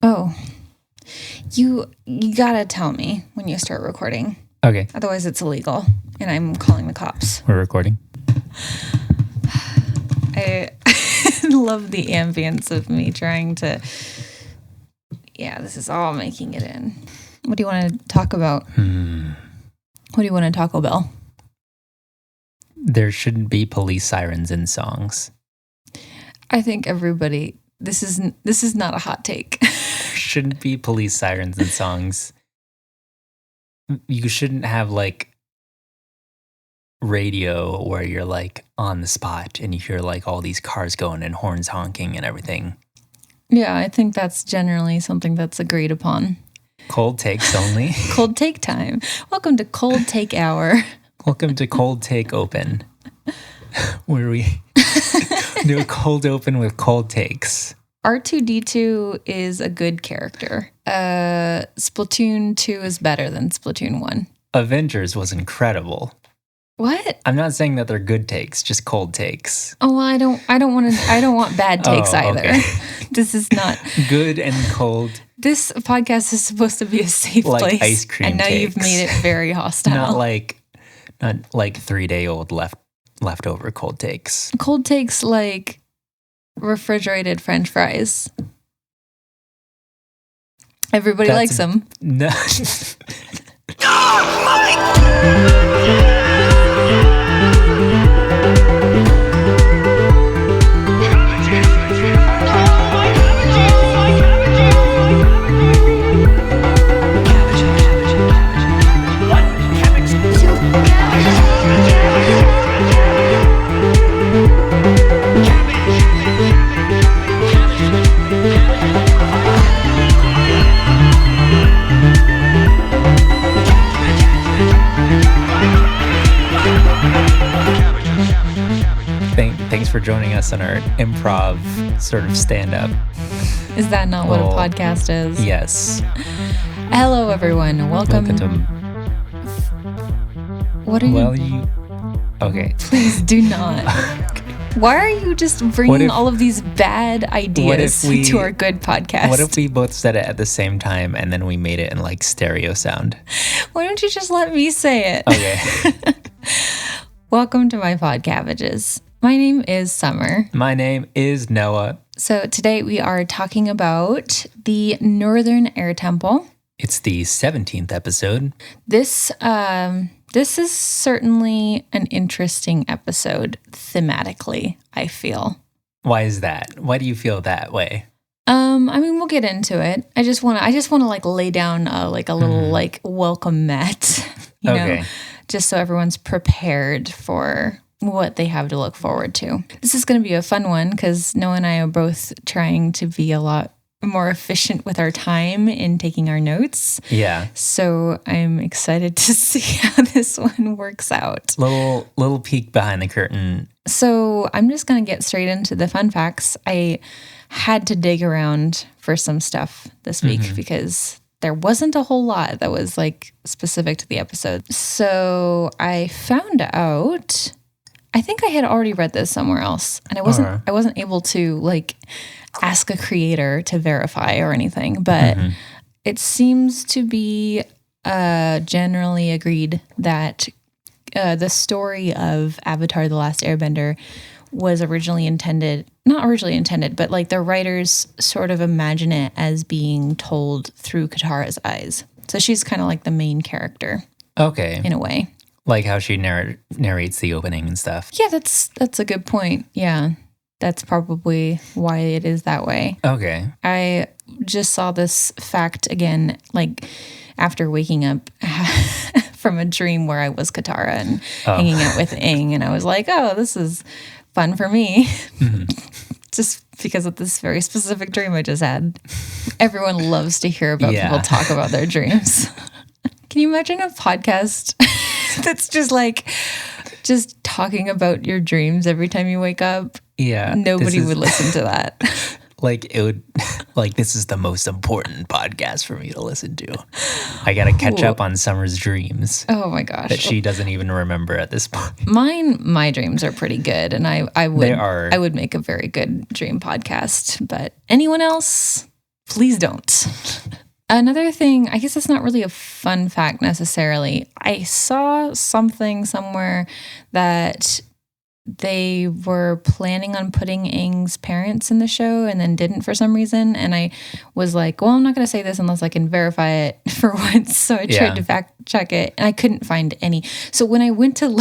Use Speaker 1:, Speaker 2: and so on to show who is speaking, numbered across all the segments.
Speaker 1: Oh, you gotta tell me when you start recording.
Speaker 2: Okay.
Speaker 1: Otherwise, it's illegal, and I'm calling the cops.
Speaker 2: We're recording.
Speaker 1: I love the ambience of me trying to... Yeah, this is all making it in. What do you want to talk about? What do you want to Taco Bell?
Speaker 2: There shouldn't be police sirens in songs.
Speaker 1: I think everybody... This is not a hot take.
Speaker 2: There shouldn't be police sirens in songs. You shouldn't have like radio where you're like on the spot and you hear like all these cars going and horns honking and everything.
Speaker 1: Yeah, I think that's generally something that's agreed upon.
Speaker 2: Cold takes only.
Speaker 1: Cold take time. Welcome to Cold Take Hour.
Speaker 2: Welcome to Cold Take Open, where we do a cold open with cold takes.
Speaker 1: R2-D2 is a good character. Splatoon 2 is better than Splatoon 1.
Speaker 2: Avengers was incredible.
Speaker 1: What?
Speaker 2: I'm not saying that they're good takes, just cold takes.
Speaker 1: Oh, well, I don't want bad takes either.
Speaker 2: Okay.
Speaker 1: This is not
Speaker 2: good and cold.
Speaker 1: This podcast is supposed to be a safe
Speaker 2: like
Speaker 1: place.
Speaker 2: Ice cream
Speaker 1: and now
Speaker 2: takes.
Speaker 1: You've made it very hostile.
Speaker 2: Not like 3-day-old leftover cold takes.
Speaker 1: Cold takes like refrigerated French fries. Everybody likes them.
Speaker 2: No. Thanks for joining us on our improv sort of stand-up.
Speaker 1: Is that not what a podcast is?
Speaker 2: Yes.
Speaker 1: Hello, everyone. Welcome
Speaker 2: to...
Speaker 1: What are you...
Speaker 2: Okay.
Speaker 1: Please do not. Why are you just bringing all of these bad ideas to our good podcast?
Speaker 2: What if we both said it at the same time and then we made it in like stereo sound?
Speaker 1: Why don't you just let me say it?
Speaker 2: Okay.
Speaker 1: Welcome to My Podcabbages. My name is Summer.
Speaker 2: My name is Noah.
Speaker 1: So today we are talking about the Northern Air Temple.
Speaker 2: It's the 17th episode.
Speaker 1: This is certainly an interesting episode thematically, I feel.
Speaker 2: Why is that? Why do you feel that way?
Speaker 1: I mean, we'll get into it. I just want to like lay down a little like welcome mat, you know, just so everyone's prepared for what they have to look forward to. This is going to be a fun one because Noah and I are both trying to be a lot more efficient with our time in taking our notes.
Speaker 2: Yeah.
Speaker 1: So I'm excited to see how this one works out.
Speaker 2: Little peek behind the curtain.
Speaker 1: So I'm just going to get straight into the fun facts. I had to dig around for some stuff this week because there wasn't a whole lot that was like specific to the episode. So I found out, I think I had already read this somewhere else, and I wasn't able to like ask a creator to verify or anything, but it seems to be generally agreed that the story of Avatar: The Last Airbender was not originally intended, but like the writers sort of imagine it as being told through Katara's eyes. So she's kind of like the main character.
Speaker 2: Okay.
Speaker 1: In a way.
Speaker 2: Like how she narrates the opening and stuff.
Speaker 1: Yeah, that's a good point. Yeah, that's probably why it is that way.
Speaker 2: Okay.
Speaker 1: I just saw this fact again, like after waking up from a dream where I was Katara and hanging out with Aang, and I was like, oh, this is fun for me. Just because of this very specific dream I just had. Everyone loves to hear about people talk about their dreams. Can you imagine a podcast that's just talking about your dreams every time you wake up?
Speaker 2: Yeah.
Speaker 1: Nobody would listen to that.
Speaker 2: Like it would, like this is the most important podcast for me to listen to. I got to catch up on Summer's dreams.
Speaker 1: Oh my gosh.
Speaker 2: That she doesn't even remember at this point.
Speaker 1: My dreams are pretty good, and I would make a very good dream podcast. But anyone else? Please don't. Another thing, I guess it's not really a fun fact necessarily. I saw something somewhere that they were planning on putting Aang's parents in the show and then didn't for some reason. And I was like, well, I'm not going to say this unless I can verify it for once. So I tried to fact check it and I couldn't find any. So when I went to,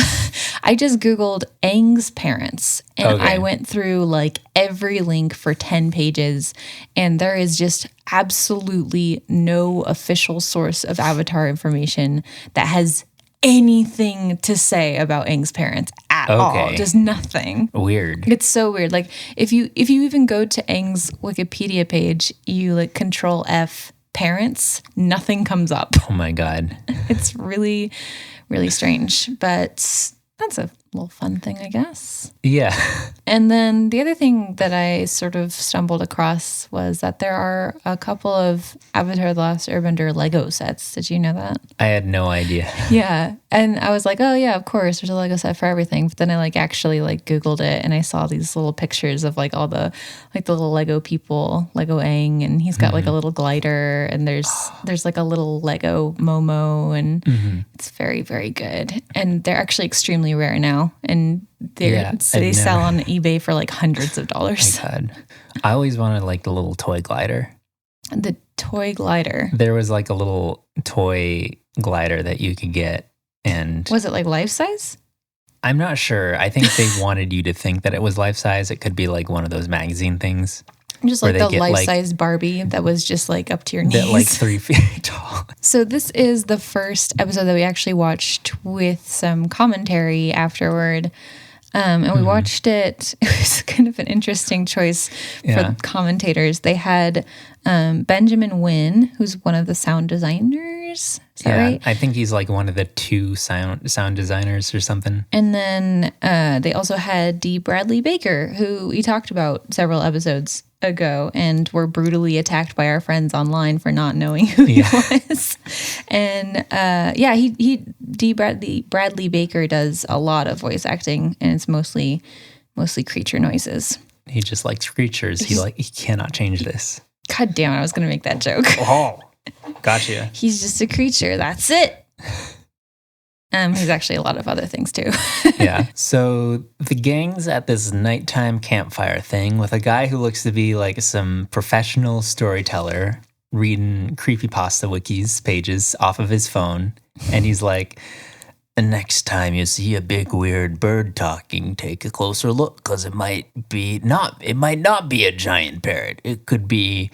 Speaker 1: I just Googled Aang's parents and I went through like every link for 10 pages and there is just absolutely no official source of Avatar information that has anything to say about Aang's parents at all. Just nothing.
Speaker 2: Weird.
Speaker 1: It's so weird. Like if you even go to Aang's Wikipedia page, you like Control F parents, nothing comes up.
Speaker 2: Oh my God.
Speaker 1: It's really, really strange. But that's a little fun thing, I guess.
Speaker 2: Yeah.
Speaker 1: And then the other thing that I sort of stumbled across was that there are a couple of Avatar: The Last Airbender Lego sets. Did you know that?
Speaker 2: I had no idea.
Speaker 1: Yeah. And I was like, oh yeah, of course, there's a Lego set for everything. But then I like actually like Googled it and I saw these little pictures of like all the like the little Lego people, Lego Aang, and he's got like a little glider and there's like a little Lego Momo and it's very, very good. And they're actually extremely rare now. And they sell on eBay for like hundreds of dollars.
Speaker 2: Oh my God. I always wanted like the little toy glider.
Speaker 1: The toy glider.
Speaker 2: There was like a little toy glider that you could get. And
Speaker 1: was it like life size?
Speaker 2: I'm not sure. I think they wanted you to think that it was life size. It could be like one of those magazine things.
Speaker 1: Just like the life-size Barbie that was just like up to your knees.
Speaker 2: That like 3 feet tall.
Speaker 1: So this is the first episode that we actually watched with some commentary afterward. And we watched it. It was kind of an interesting choice for commentators. They had Benjamin Nguyen, who's one of the sound designers. Is that right?
Speaker 2: I think he's like one of the 2 sound designers or something.
Speaker 1: And then they also had D. Bradley Baker, who we talked about several episodes ago and were brutally attacked by our friends online for not knowing who he was. And Bradley Baker does a lot of voice acting and it's mostly creature noises.
Speaker 2: He just likes creatures. He cannot change this.
Speaker 1: God damn it, I was gonna make that joke.
Speaker 2: Oh, gotcha.
Speaker 1: He's just a creature, that's it. He's actually a lot of other things too.
Speaker 2: Yeah. So the gang's at this nighttime campfire thing with a guy who looks to be like some professional storyteller reading creepypasta wikis pages off of his phone. And he's like, the next time you see a big weird bird talking, take a closer look because it might not be a giant parrot. It could be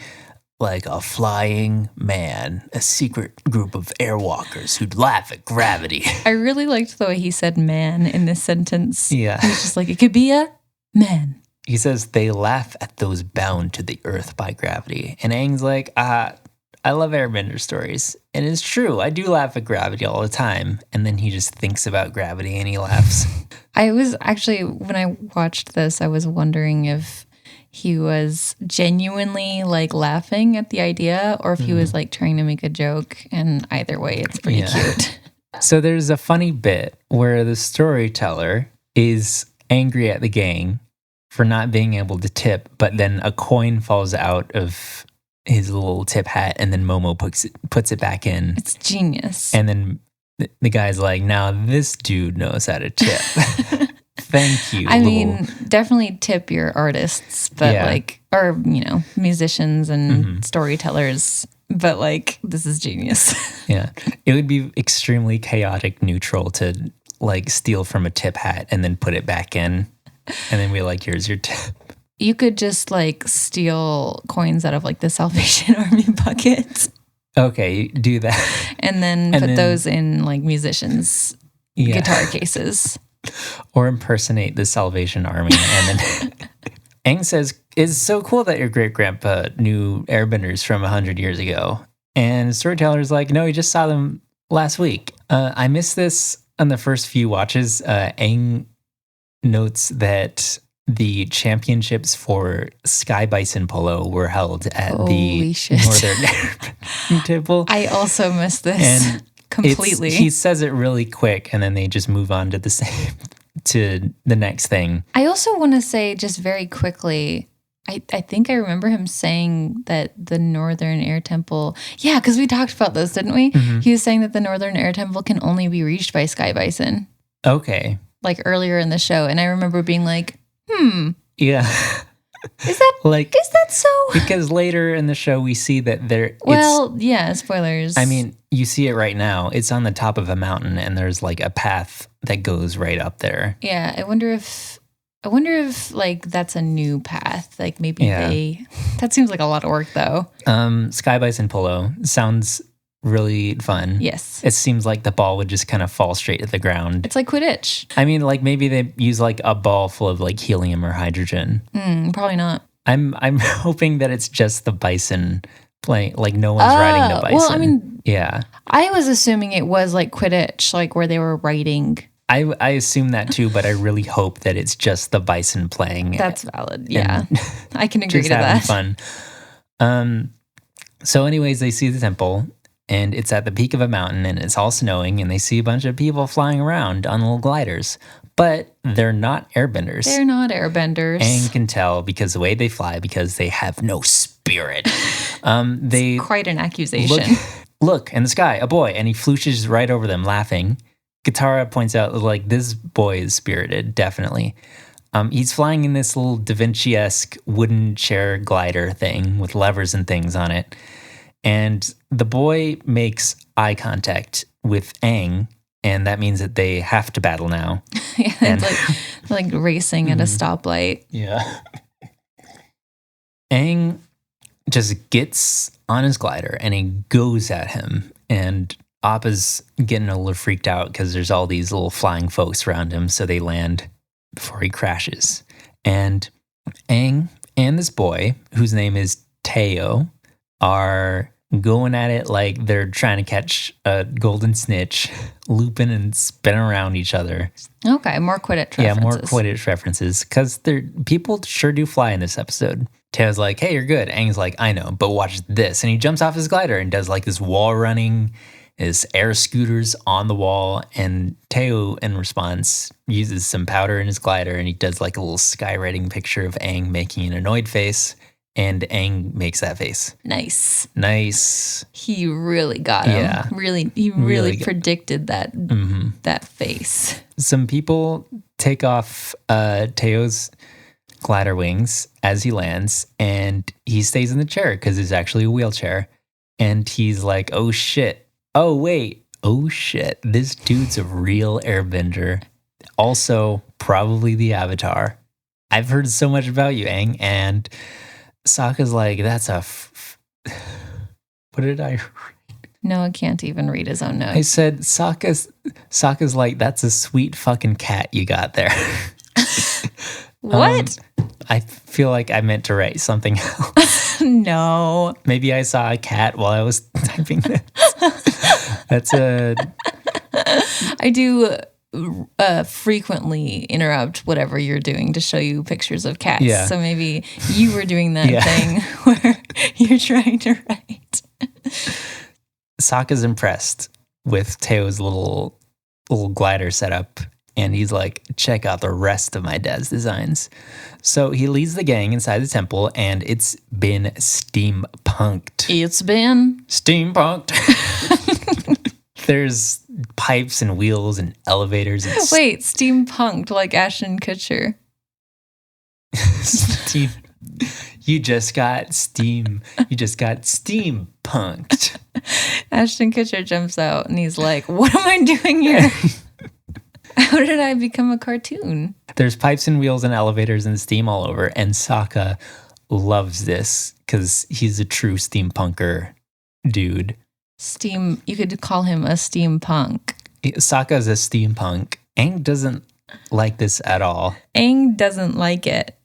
Speaker 2: like a flying man, a secret group of airwalkers who'd laugh at gravity.
Speaker 1: I really liked the way he said man in this sentence.
Speaker 2: Yeah.
Speaker 1: He's just like, it could be a man.
Speaker 2: He says they laugh at those bound to the earth by gravity. And Aang's like, I love Airbender stories. And it's true, I do laugh at gravity all the time. And then he just thinks about gravity and he laughs.
Speaker 1: I was actually, when I watched this, I was wondering if he was genuinely like laughing at the idea or if he was like trying to make a joke. And either way, it's pretty cute.
Speaker 2: So there's a funny bit where the storyteller is angry at the gang for not being able to tip, but then a coin falls out of his little tip hat and then Momo puts it back in.
Speaker 1: It's genius.
Speaker 2: And then the guy's like, now this dude knows how to tip. Thank you.
Speaker 1: I mean, definitely tip your artists, but or, musicians and storytellers, but like, this is genius.
Speaker 2: Yeah. It would be extremely chaotic neutral to like steal from a tip hat and then put it back in and then be like, here's your tip.
Speaker 1: You could just like steal coins out of like the Salvation Army bucket.
Speaker 2: Okay, do that.
Speaker 1: And then put those in like musicians' guitar cases.
Speaker 2: Or impersonate the Salvation Army. And then Aang says, it's so cool that your great-grandpa knew airbenders from 100 years ago. And the storyteller's like, no, he just saw them last week. I missed this on the first few watches. Aang notes that the championships for Sky Bison Polo were held at the Northern Airbender Temple.
Speaker 1: I also missed this. And completely.
Speaker 2: He says it really quick and then they just move on to the next thing.
Speaker 1: I also want to say just very quickly, I think I remember him saying that the Northern Air Temple... Yeah, because we talked about this, didn't we?
Speaker 2: Mm-hmm.
Speaker 1: He was saying that the Northern Air Temple can only be reached by sky bison.
Speaker 2: Okay.
Speaker 1: Like earlier in the show. And I remember being like,
Speaker 2: Yeah.
Speaker 1: Is that so?
Speaker 2: Because later in the show we see that
Speaker 1: spoilers.
Speaker 2: I mean, you see it right now. It's on the top of a mountain and there's like a path that goes right up there.
Speaker 1: Yeah, I wonder if like that's a new path. Like maybe that seems like a lot of work though.
Speaker 2: Sky Bison Polo sounds really fun.
Speaker 1: Yes.
Speaker 2: It seems like the ball would just kind of fall straight to the ground.
Speaker 1: It's like Quidditch.
Speaker 2: I mean, like maybe they use like a ball full of like helium or hydrogen.
Speaker 1: Probably not.
Speaker 2: I'm hoping that it's just the bison playing, like no one's riding the bison.
Speaker 1: Well, I mean,
Speaker 2: yeah.
Speaker 1: I was assuming it was like Quidditch, like where they were riding.
Speaker 2: I assume that too, but I really hope that it's just the bison playing.
Speaker 1: That's valid. Yeah. I can agree to that.
Speaker 2: Just having fun. So anyways, they see the temple. And it's at the peak of a mountain and it's all snowing and they see a bunch of people flying around on little gliders. But they're not airbenders.
Speaker 1: They're not airbenders.
Speaker 2: Aang can tell because the way they fly, because they have no spirit.
Speaker 1: It's quite an accusation.
Speaker 2: Look, in the sky, a boy, and he flooshes right over them laughing. Katara points out, like, this boy is spirited, definitely. He's flying in this little Da Vinci-esque wooden chair glider thing with levers and things on it. And the boy makes eye contact with Aang, and that means that they have to battle now.
Speaker 1: Yeah, it's like racing at a stoplight.
Speaker 2: Yeah. Aang just gets on his glider, and he goes at him, and Appa's getting a little freaked out because there's all these little flying folks around him, so they land before he crashes. And Aang and this boy, whose name is Teo, are going at it like they're trying to catch a golden snitch, looping and spinning around each other.
Speaker 1: Okay, more Quidditch references.
Speaker 2: Yeah, more Quidditch references, because people sure do fly in this episode. Teo's like, hey, you're good. Aang's like, I know, but watch this. And he jumps off his glider and does like this wall running, his air scooters on the wall. And Teo, in response, uses some powder in his glider and he does like a little skywriting picture of Aang making an annoyed face. And Aang makes that face. Nice.
Speaker 1: He really got him.
Speaker 2: Yeah.
Speaker 1: He really predicted that that face.
Speaker 2: Some people take off Teo's glider wings as he lands, and he stays in the chair because it's actually a wheelchair. And he's like, oh shit. Oh wait. Oh shit. This dude's a real airbender. Also, probably the Avatar. I've heard so much about you, Aang, and Sokka's like, that's what did I read?
Speaker 1: Noah can't even read his own notes.
Speaker 2: I said, Sokka's like, that's a sweet fucking cat you got there.
Speaker 1: What?
Speaker 2: I feel like I meant to write something else.
Speaker 1: No.
Speaker 2: Maybe I saw a cat while I was typing this. I
Speaker 1: do frequently interrupt whatever you're doing to show you pictures of cats.
Speaker 2: Yeah.
Speaker 1: So maybe you were doing that thing where you're trying to write.
Speaker 2: Sokka's impressed with Teo's little glider setup, and he's like, check out the rest of my dad's designs. So he leads the gang inside the temple, and it's been steampunked. There's pipes and wheels and elevators. And
Speaker 1: wait, steampunked like Ashton Kutcher.
Speaker 2: You just got steampunked.
Speaker 1: Ashton Kutcher jumps out and he's like, what am I doing here? How did I become a cartoon?
Speaker 2: There's pipes and wheels and elevators and steam all over, and Sokka loves this because he's a true steampunker dude.
Speaker 1: You could call him a steampunk.
Speaker 2: Sokka's a steampunk. Aang doesn't like this at all.
Speaker 1: Aang doesn't like it.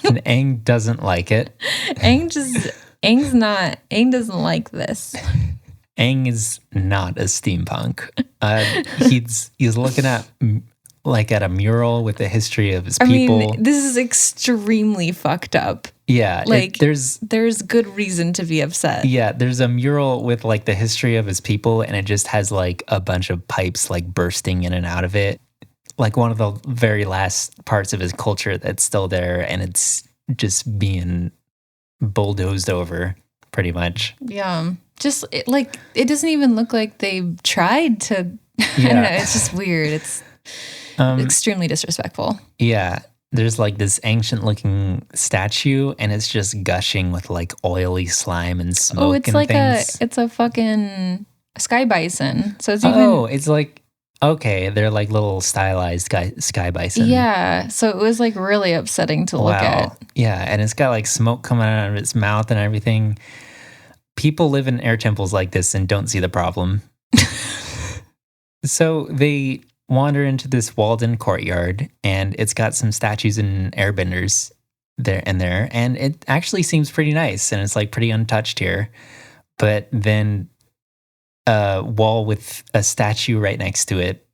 Speaker 2: And Aang doesn't like it.
Speaker 1: Aang doesn't like this.
Speaker 2: Aang is not a steampunk. He's looking at a mural with the history of his people.
Speaker 1: I mean, this is extremely fucked up.
Speaker 2: Yeah,
Speaker 1: there's good reason to be upset.
Speaker 2: Yeah, there's a mural with like the history of his people, and it just has like a bunch of pipes like bursting in and out of it. Like one of the very last parts of his culture that's still there, and it's just being bulldozed over, pretty much.
Speaker 1: Yeah. Just it doesn't even look like they tried to. I don't know. It's just weird. It's extremely disrespectful.
Speaker 2: Yeah. There's like this ancient looking statue, and it's just gushing with like oily slime and smoke.
Speaker 1: Oh, it's
Speaker 2: and
Speaker 1: like
Speaker 2: things.
Speaker 1: it's a fucking sky bison. So it's even.
Speaker 2: Oh, it's like, okay, they're like little stylized sky bison.
Speaker 1: Yeah. So it was like really upsetting to look at.
Speaker 2: Yeah. And it's got like smoke coming out of its mouth and everything. People live in air temples like this and don't see the problem. So they wander into this walled-in courtyard, and it's got some statues and airbenders there, and it actually seems pretty nice, and it's like pretty untouched here. But then a wall with a statue right next to it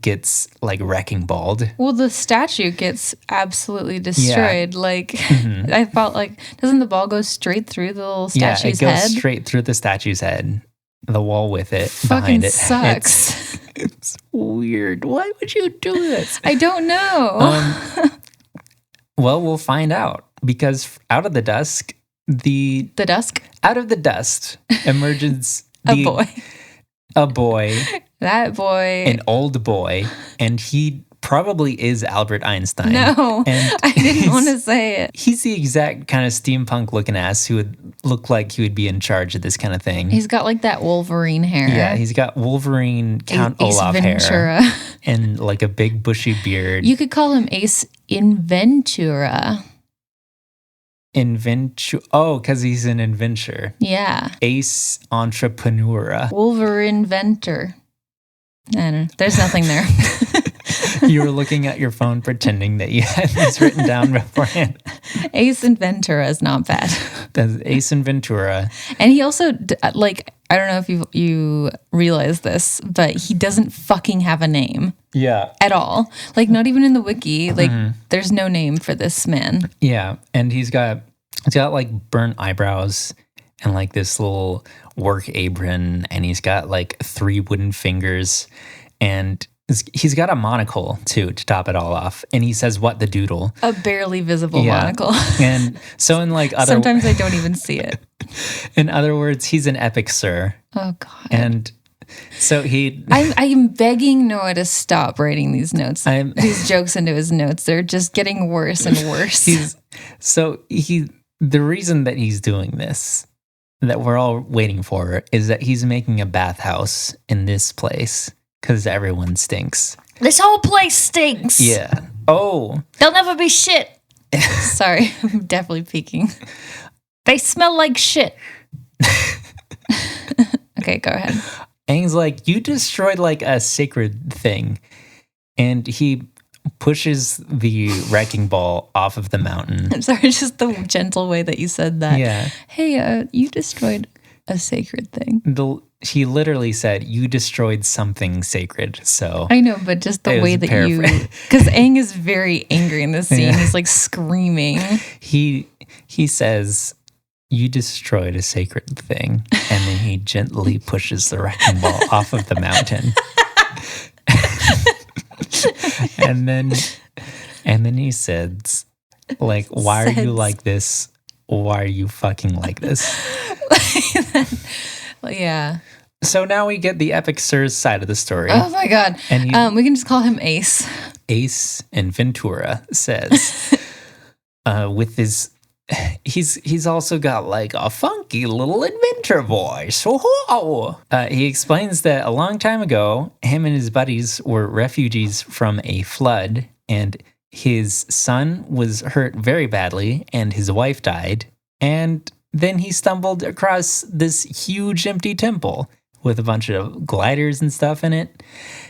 Speaker 2: gets like wrecking balled.
Speaker 1: Well, the statue gets absolutely destroyed. Yeah. Like I felt like, doesn't the ball go straight through the little statue's head?
Speaker 2: Yeah, it goes straight through the statue's head. The wall with it
Speaker 1: fucking
Speaker 2: behind it
Speaker 1: sucks.
Speaker 2: It's weird. Why would you do this?
Speaker 1: I don't know.
Speaker 2: Well, we'll find out, because out of the dusk, out of the dust emerges
Speaker 1: a boy. That boy.
Speaker 2: An old boy, and he probably is Albert Einstein.
Speaker 1: No,
Speaker 2: and
Speaker 1: I didn't want to say it.
Speaker 2: He's the exact kind of steampunk looking ass who would look like he would be in charge of this kind of thing.
Speaker 1: He's got like that Wolverine hair.
Speaker 2: Yeah, he's got Wolverine Count Olaf hair. And like a big bushy beard.
Speaker 1: You could call him Ace Inventura.
Speaker 2: Oh, because he's an inventor.
Speaker 1: Yeah.
Speaker 2: Ace Entrepreneur.
Speaker 1: Wolverine Inventor. I don't know. There's nothing there.
Speaker 2: You were looking at your phone pretending that you had this written down beforehand.
Speaker 1: Ace Inventura is not bad.
Speaker 2: That's Ace Inventura.
Speaker 1: And he also, like, I don't know if you realize this, but he doesn't fucking have a name.
Speaker 2: Yeah.
Speaker 1: At all. Like, not even in the wiki. Like, there's no name for this man.
Speaker 2: Yeah. And he's got like burnt eyebrows and like this little work apron, and he's got like 3 wooden fingers, and he's got a monocle too to top it all off, and he says, "What the doodle?"
Speaker 1: A barely visible monocle.
Speaker 2: And so in like other
Speaker 1: sometimes I don't even see it.
Speaker 2: In other words, he's an epic sir.
Speaker 1: Oh God.
Speaker 2: And so
Speaker 1: I'm begging Noah to stop writing these notes. These jokes into his notes. They're just getting worse and worse.
Speaker 2: The reason that he's doing this, that we're all waiting for, is that he's making a bathhouse in this place because everyone stinks.
Speaker 1: This whole place stinks.
Speaker 2: Yeah. Oh.
Speaker 1: There'll never be shit. Sorry, I'm definitely peeking. They smell like shit. Okay, go ahead.
Speaker 2: Aang's like, you destroyed like a sacred thing. And he pushes the wrecking ball off of the mountain.
Speaker 1: I'm sorry, just the gentle way that you said that.
Speaker 2: Yeah.
Speaker 1: Hey, you destroyed a sacred thing.
Speaker 2: He literally said, you destroyed something sacred. So
Speaker 1: I know, but just the way that you... Because Aang is very angry in this scene. Yeah. He's like screaming.
Speaker 2: He says, you destroyed a sacred thing. And then he gently pushes the wrecking ball off of the mountain. And then he says, like, why are you like this? Why are you fucking like this?
Speaker 1: Well, yeah.
Speaker 2: So now we get the epic sir's side of the story.
Speaker 1: Oh my God. And we can just call him Ace.
Speaker 2: Ace Inventura says, with his, he's also got like a funky little inventor voice. He explains that a long time ago, him and his buddies were refugees from a flood, and his son was hurt very badly, and his wife died, and then he stumbled across this huge empty temple with a bunch of gliders and stuff in it.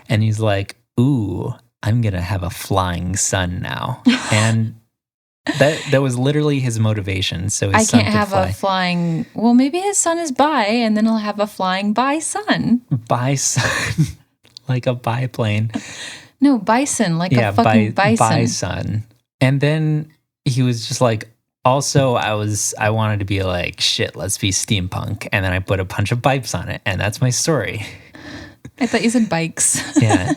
Speaker 2: And he's like, ooh, I'm going to have a flying son now. And that was literally his motivation. So his son could fly. I can't have
Speaker 1: a flying... Well, maybe his son is bi, and then he'll have a flying bi-son.
Speaker 2: Bi-son. Like a biplane.
Speaker 1: No, bison. Like a fucking bison.
Speaker 2: Bison. And then he was just like, also, I wanted to be like, shit, let's be steampunk. And then I put a bunch of bikes on it. And that's my story.
Speaker 1: I thought you said bikes.
Speaker 2: Yeah.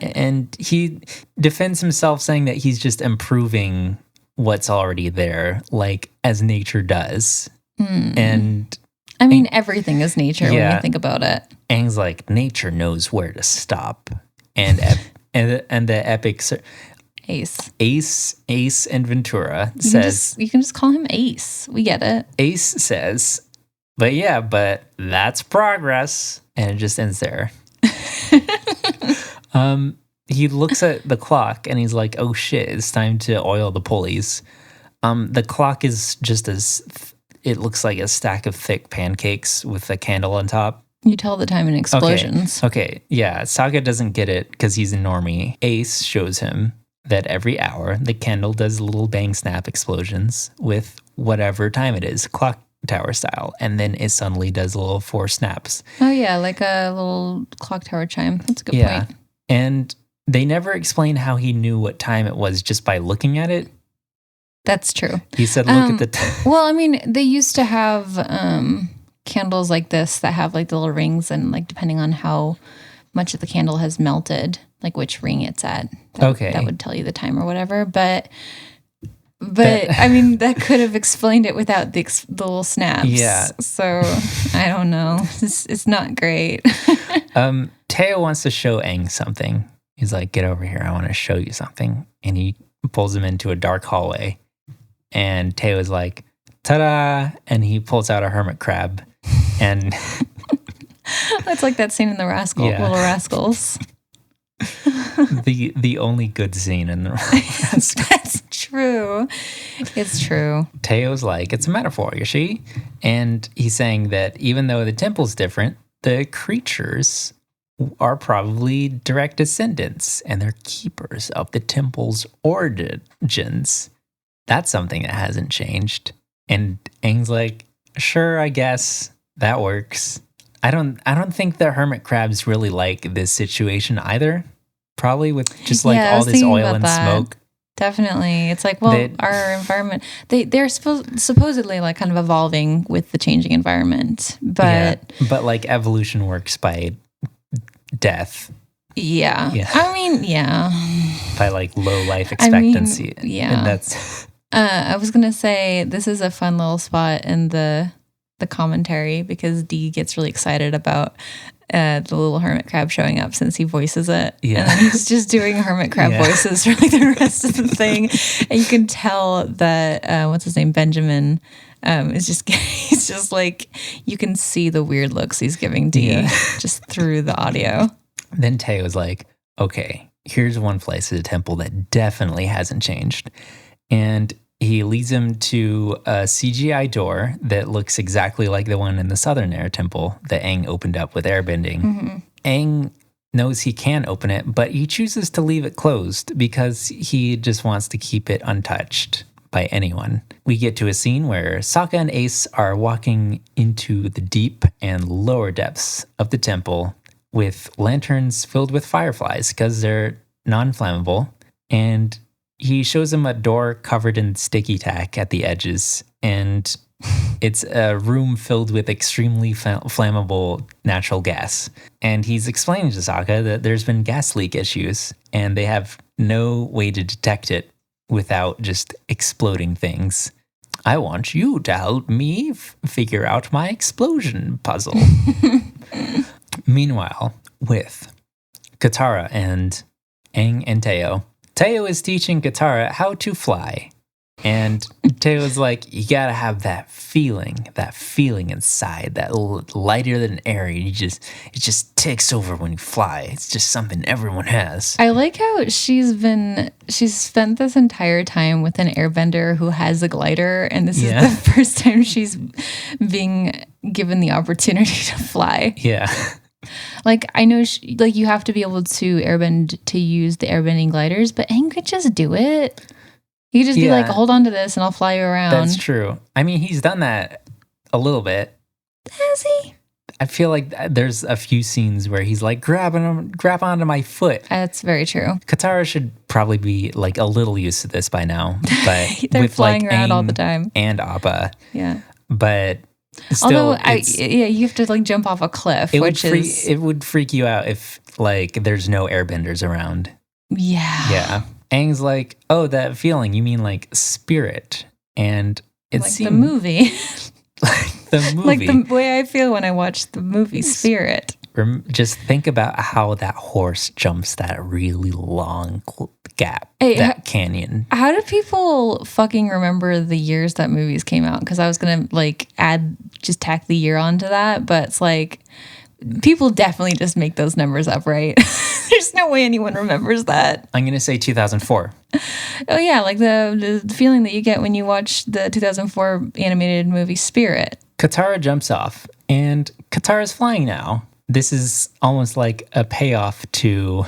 Speaker 2: And he defends himself saying that he's just improving what's already there, like as nature does. And
Speaker 1: I mean, everything is nature when
Speaker 2: Yeah.
Speaker 1: you think about it.
Speaker 2: Aang's like, nature knows where to stop. And the epic
Speaker 1: Ace.
Speaker 2: Ace Inventura says,
Speaker 1: You can just call him Ace. We get it.
Speaker 2: Ace says, but that's progress. And it just ends there. He looks at the clock and he's like, oh shit, it's time to oil the pulleys. The clock is just it looks like a stack of thick pancakes with a candle on top.
Speaker 1: You tell the time in explosions.
Speaker 2: Okay, yeah. Sokka doesn't get it because he's a normie. Ace shows him that every hour the candle does little bang snap explosions with whatever time it is, clock tower style, and then it suddenly does little 4 snaps.
Speaker 1: Oh yeah, like a little clock tower chime. That's a good point.
Speaker 2: And they never explain how he knew what time it was just by looking at it.
Speaker 1: That's true.
Speaker 2: He said, look at the time.
Speaker 1: Well, I mean, they used to have candles like this that have like the little rings, and like depending on how much of the candle has melted, like which ring it's at. That would tell you the time or whatever. But I mean, that could have explained it without the little snaps.
Speaker 2: Yeah.
Speaker 1: So I don't know. It's not great.
Speaker 2: Teo wants to show Aang something. He's like, get over here. I want to show you something. And he pulls him into a dark hallway. And Teo's like, ta-da! And he pulls out a hermit crab. And
Speaker 1: it's like that scene in the Little Rascals.
Speaker 2: the only good scene in the Rascals.
Speaker 1: That's true. It's true.
Speaker 2: Teo's like, it's a metaphor, you see? And he's saying that even though the temple's different, the creatures are probably direct descendants and they're keepers of the temple's origins. That's something that hasn't changed. And Aang's like, sure, I guess that works. I don't think the hermit crabs really like this situation either. Probably with just like all this oil and smoke.
Speaker 1: Definitely. It's like, well, our environment, they're supposedly like kind of evolving with the changing environment. But
Speaker 2: like evolution works by death.
Speaker 1: Yeah. I mean, yeah.
Speaker 2: By like low life expectancy.
Speaker 1: I mean, yeah.
Speaker 2: And that's
Speaker 1: I was going to say this is a fun little spot in the commentary because Dee gets really excited about the little hermit crab showing up since he voices it.
Speaker 2: Yeah.
Speaker 1: And then he's just doing hermit crab voices for like the rest of the thing. And you can tell that, what's his name? Benjamin he's just like, you can see the weird looks he's giving Dee just through the audio.
Speaker 2: Then Teo's like, okay, here's one place at the temple that definitely hasn't changed. And he leads him to a CGI door that looks exactly like the one in the Southern Air Temple that Aang opened up with airbending. Mm-hmm. Aang knows he can open it, but he chooses to leave it closed because he just wants to keep it untouched by anyone. We get to a scene where Sokka and Ace are walking into the deep and lower depths of the temple with lanterns filled with fireflies because they're non-flammable. And he shows him a door covered in sticky tack at the edges, and it's a room filled with extremely flammable natural gas. And he's explaining to Sokka that there's been gas leak issues, and they have no way to detect it without just exploding things. I want you to help me figure out my explosion puzzle. Meanwhile, with Katara and Aang and Teo, Teo is teaching Katara how to fly. And Teo's like, you gotta have that feeling inside, that lighter than air. It just takes over when you fly. It's just something everyone has.
Speaker 1: I like how she's spent this entire time with an airbender who has a glider, and this is the first time she's being given the opportunity to fly.
Speaker 2: Yeah.
Speaker 1: Like, I know, you have to be able to airbend to use the airbending gliders, but Aang could just do it. He could just be like, hold on to this and I'll fly you around.
Speaker 2: That's true. I mean, he's done that a little bit.
Speaker 1: Has he?
Speaker 2: I feel like there's a few scenes where he's like, grab onto my foot.
Speaker 1: That's very true.
Speaker 2: Katara should probably be like a little used to this by now. But
Speaker 1: they're
Speaker 2: with
Speaker 1: flying
Speaker 2: like
Speaker 1: around
Speaker 2: Aang
Speaker 1: all the time.
Speaker 2: And Appa.
Speaker 1: Yeah.
Speaker 2: But still,
Speaker 1: although, you have to like jump off a cliff,
Speaker 2: it would freak you out if like there's no airbenders around.
Speaker 1: Yeah.
Speaker 2: Yeah. Aang's like, oh, that feeling, you mean like spirit. And it
Speaker 1: like
Speaker 2: seemed
Speaker 1: the movie.
Speaker 2: like the movie.
Speaker 1: Like the way I feel when I watch the movie Spirit.
Speaker 2: Just think about how that horse jumps that really long gap,
Speaker 1: Hey,
Speaker 2: that canyon.
Speaker 1: How do people fucking remember the years that movies came out? Because I was going to like tack the year onto that. But it's like, people definitely just make those numbers up, right? There's no way anyone remembers that.
Speaker 2: I'm going to say 2004.
Speaker 1: Oh, yeah. Like the feeling that you get when you watch the 2004 animated movie Spirit.
Speaker 2: Katara jumps off, and Katara's flying now. This is almost like a payoff to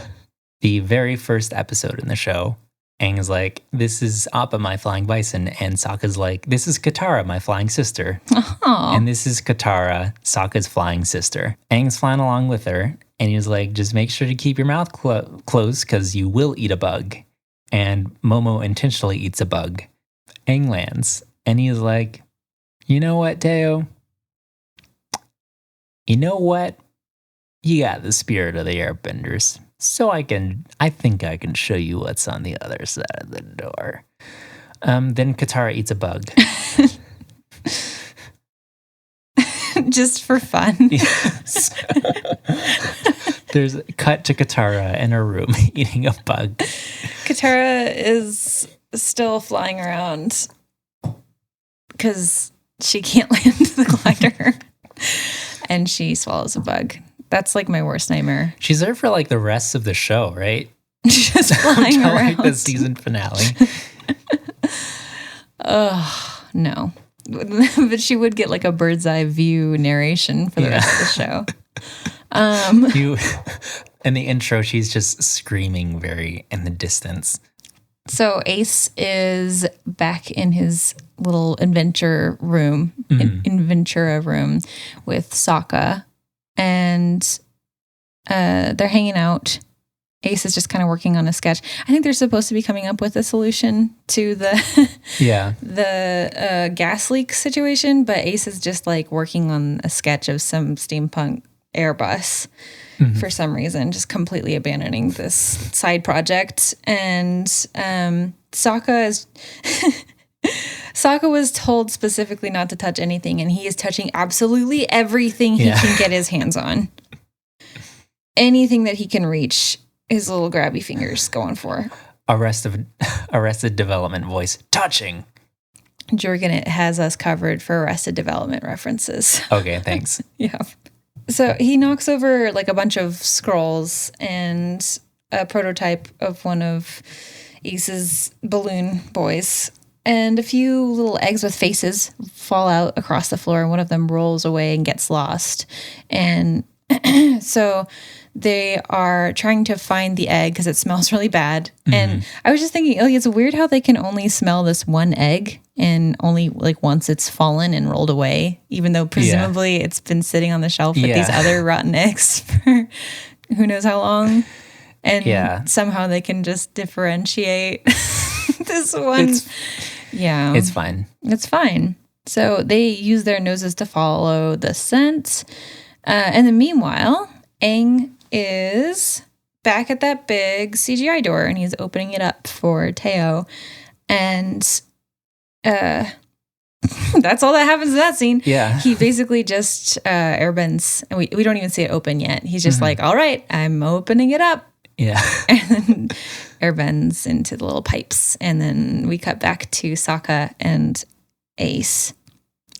Speaker 2: the very first episode in the show. Aang is like, this is Appa, my flying bison. And Sokka's like, this is Katara, my flying sister.
Speaker 1: Aww.
Speaker 2: And this is Katara, Sokka's flying sister. Aang's flying along with her. And he was like, just make sure to keep your mouth closed because you will eat a bug. And Momo intentionally eats a bug. Aang lands. And he is like, you know what, Teo? You know what? You got the spirit of the airbenders. So I think I can show you what's on the other side of the door. Then Katara eats a bug.
Speaker 1: Just for fun.
Speaker 2: Yes. There's a cut to Katara in her room eating a bug.
Speaker 1: Katara is still flying around because she can't land the glider. And she swallows a bug. That's like my worst nightmare.
Speaker 2: She's there for like the rest of the show, right?
Speaker 1: Just flying around.
Speaker 2: Like the season finale.
Speaker 1: Oh, no. But she would get like a bird's eye view narration for the rest of the show.
Speaker 2: In the intro, she's just screaming very in the distance.
Speaker 1: So Ace is back in his little Inventura room with Sokka. And they're hanging out. Ace is just kind of working on a sketch. I think they're supposed to be coming up with a solution to the gas leak situation, but Ace is just like working on a sketch of some steampunk Airbus for some reason, just completely abandoning this side project. And Sokka was told specifically not to touch anything, and he is touching absolutely everything he can get his hands on. Anything that he can reach, his little grabby fingers going for.
Speaker 2: Arrested Development voice, touching.
Speaker 1: Jorgen has us covered for Arrested Development references.
Speaker 2: Okay, thanks.
Speaker 1: Yeah. So he knocks over like a bunch of scrolls and a prototype of one of Ace's balloon boys. And a few little eggs with faces fall out across the floor, and one of them rolls away and gets lost. And so they are trying to find the egg because it smells really bad. Mm-hmm. And I was just thinking, it's weird how they can only smell this one egg and only like once it's fallen and rolled away, even though presumably it's been sitting on the shelf with these other rotten eggs for who knows how long. And somehow they can just differentiate this one.
Speaker 2: It's fine.
Speaker 1: It's fine. So they use their noses to follow the scent. And then meanwhile, Aang is back at that big CGI door, and he's opening it up for Teo. And that's all that happens in that scene.
Speaker 2: Yeah.
Speaker 1: He basically just airbends, and we don't even see it open yet. He's just like, all right, I'm opening it up.
Speaker 2: Yeah.
Speaker 1: And then airbends into the little pipes. And then we cut back to Sokka and Ace.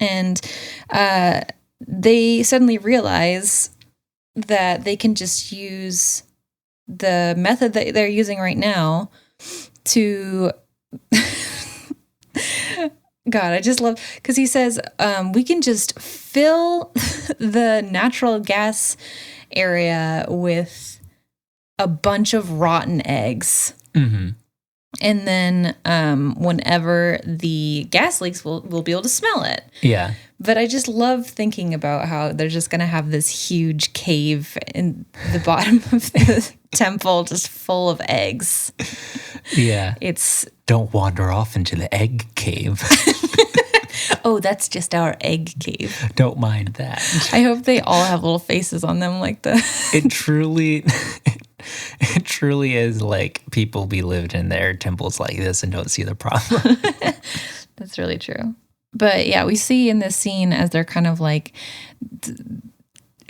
Speaker 1: And they suddenly realize that they can just use the method that they're using right now to... God, I just love... Because he says, we can just fill the natural gas area with a bunch of rotten eggs. Mm-hmm. And then whenever the gas leaks, we'll be able to smell it.
Speaker 2: Yeah.
Speaker 1: But I just love thinking about how they're just going to have this huge cave in the bottom of the temple just full of eggs.
Speaker 2: Yeah.
Speaker 1: It's...
Speaker 2: Don't wander off into the egg cave.
Speaker 1: Oh, that's just our egg cave.
Speaker 2: Don't mind that.
Speaker 1: I hope they all have little faces on them like the...
Speaker 2: It truly truly is like people be lived in their temples like this and don't see the problem.
Speaker 1: That's really true. But yeah, we see in this scene as they're kind of like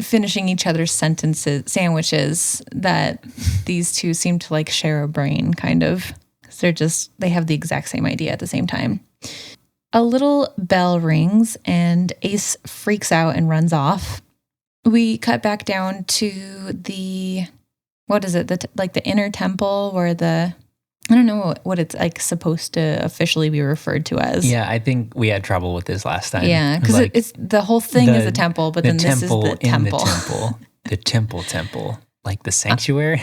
Speaker 1: finishing each other's sandwiches, that these two seem to like share a brain, kind of. They have the exact same idea at the same time. A little bell rings and Ace freaks out and runs off. We cut back down to the, what is it? The inner temple where I don't know what it's like supposed to officially be referred to as.
Speaker 2: Yeah, I think we had trouble with this last time.
Speaker 1: Yeah, because like it's the whole thing is a temple, but then this is the temple.
Speaker 2: The temple, like the sanctuary.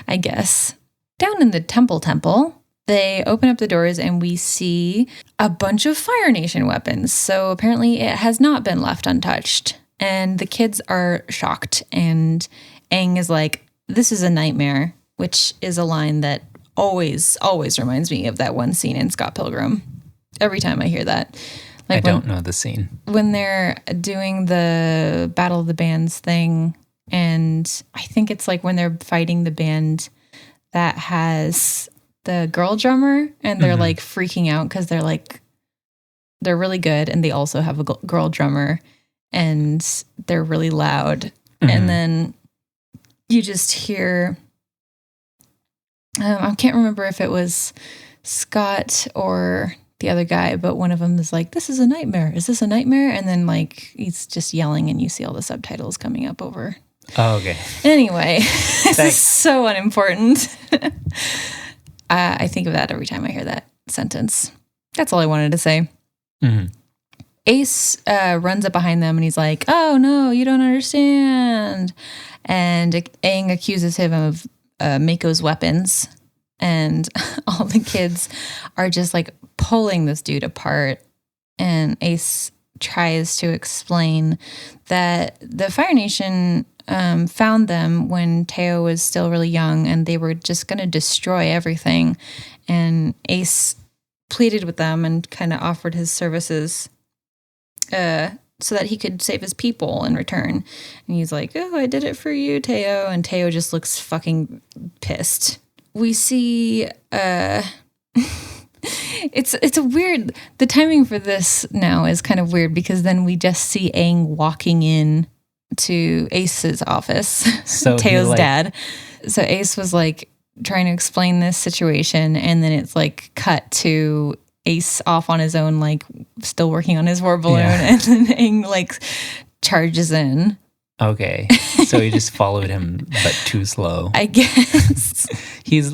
Speaker 1: I guess. Down in the temple, they open up the doors and we see a bunch of Fire Nation weapons. So apparently it has not been left untouched. And the kids are shocked. And Aang is like, "This is a nightmare," which is a line that always reminds me of that one scene in Scott Pilgrim. Every time I hear that.
Speaker 2: Like I don't know the scene.
Speaker 1: When they're doing the Battle of the Bands thing, and I think it's like when they're fighting the band that has the girl drummer, and they're like freaking out because they're really good, and they also have a girl drummer, and they're really loud. And then you just hear... I can't remember if it was Scott or the other guy, but one of them is like, "This is a nightmare. Is this a nightmare?" And then like he's just yelling and you see all the subtitles coming up over.
Speaker 2: Oh, okay.
Speaker 1: Anyway, this is so unimportant. I think of that every time I hear that sentence. That's all I wanted to say. Ace runs up behind them and he's like, "Oh no, you don't understand." And Aang accuses him of Mako's weapons, and all the kids are just like pulling this dude apart. And Ace tries to explain that the Fire Nation found them when Teo was still really young, and they were just going to destroy everything. And Ace pleaded with them and kind of offered his services so that he could save his people in return. And he's like, "Oh, I did it for you, Teo." And Teo just looks fucking pissed. We see it's a weird, the timing for this now is kind of weird, because then we just see Aang walking in to Ace's office, so Teo's dad. So Ace was like trying to explain this situation, and then it's like cut to Ace off on his own, like still working on his war balloon, and then Aang like charges in.
Speaker 2: Okay, so he just followed him, but too slow.
Speaker 1: I guess.
Speaker 2: He's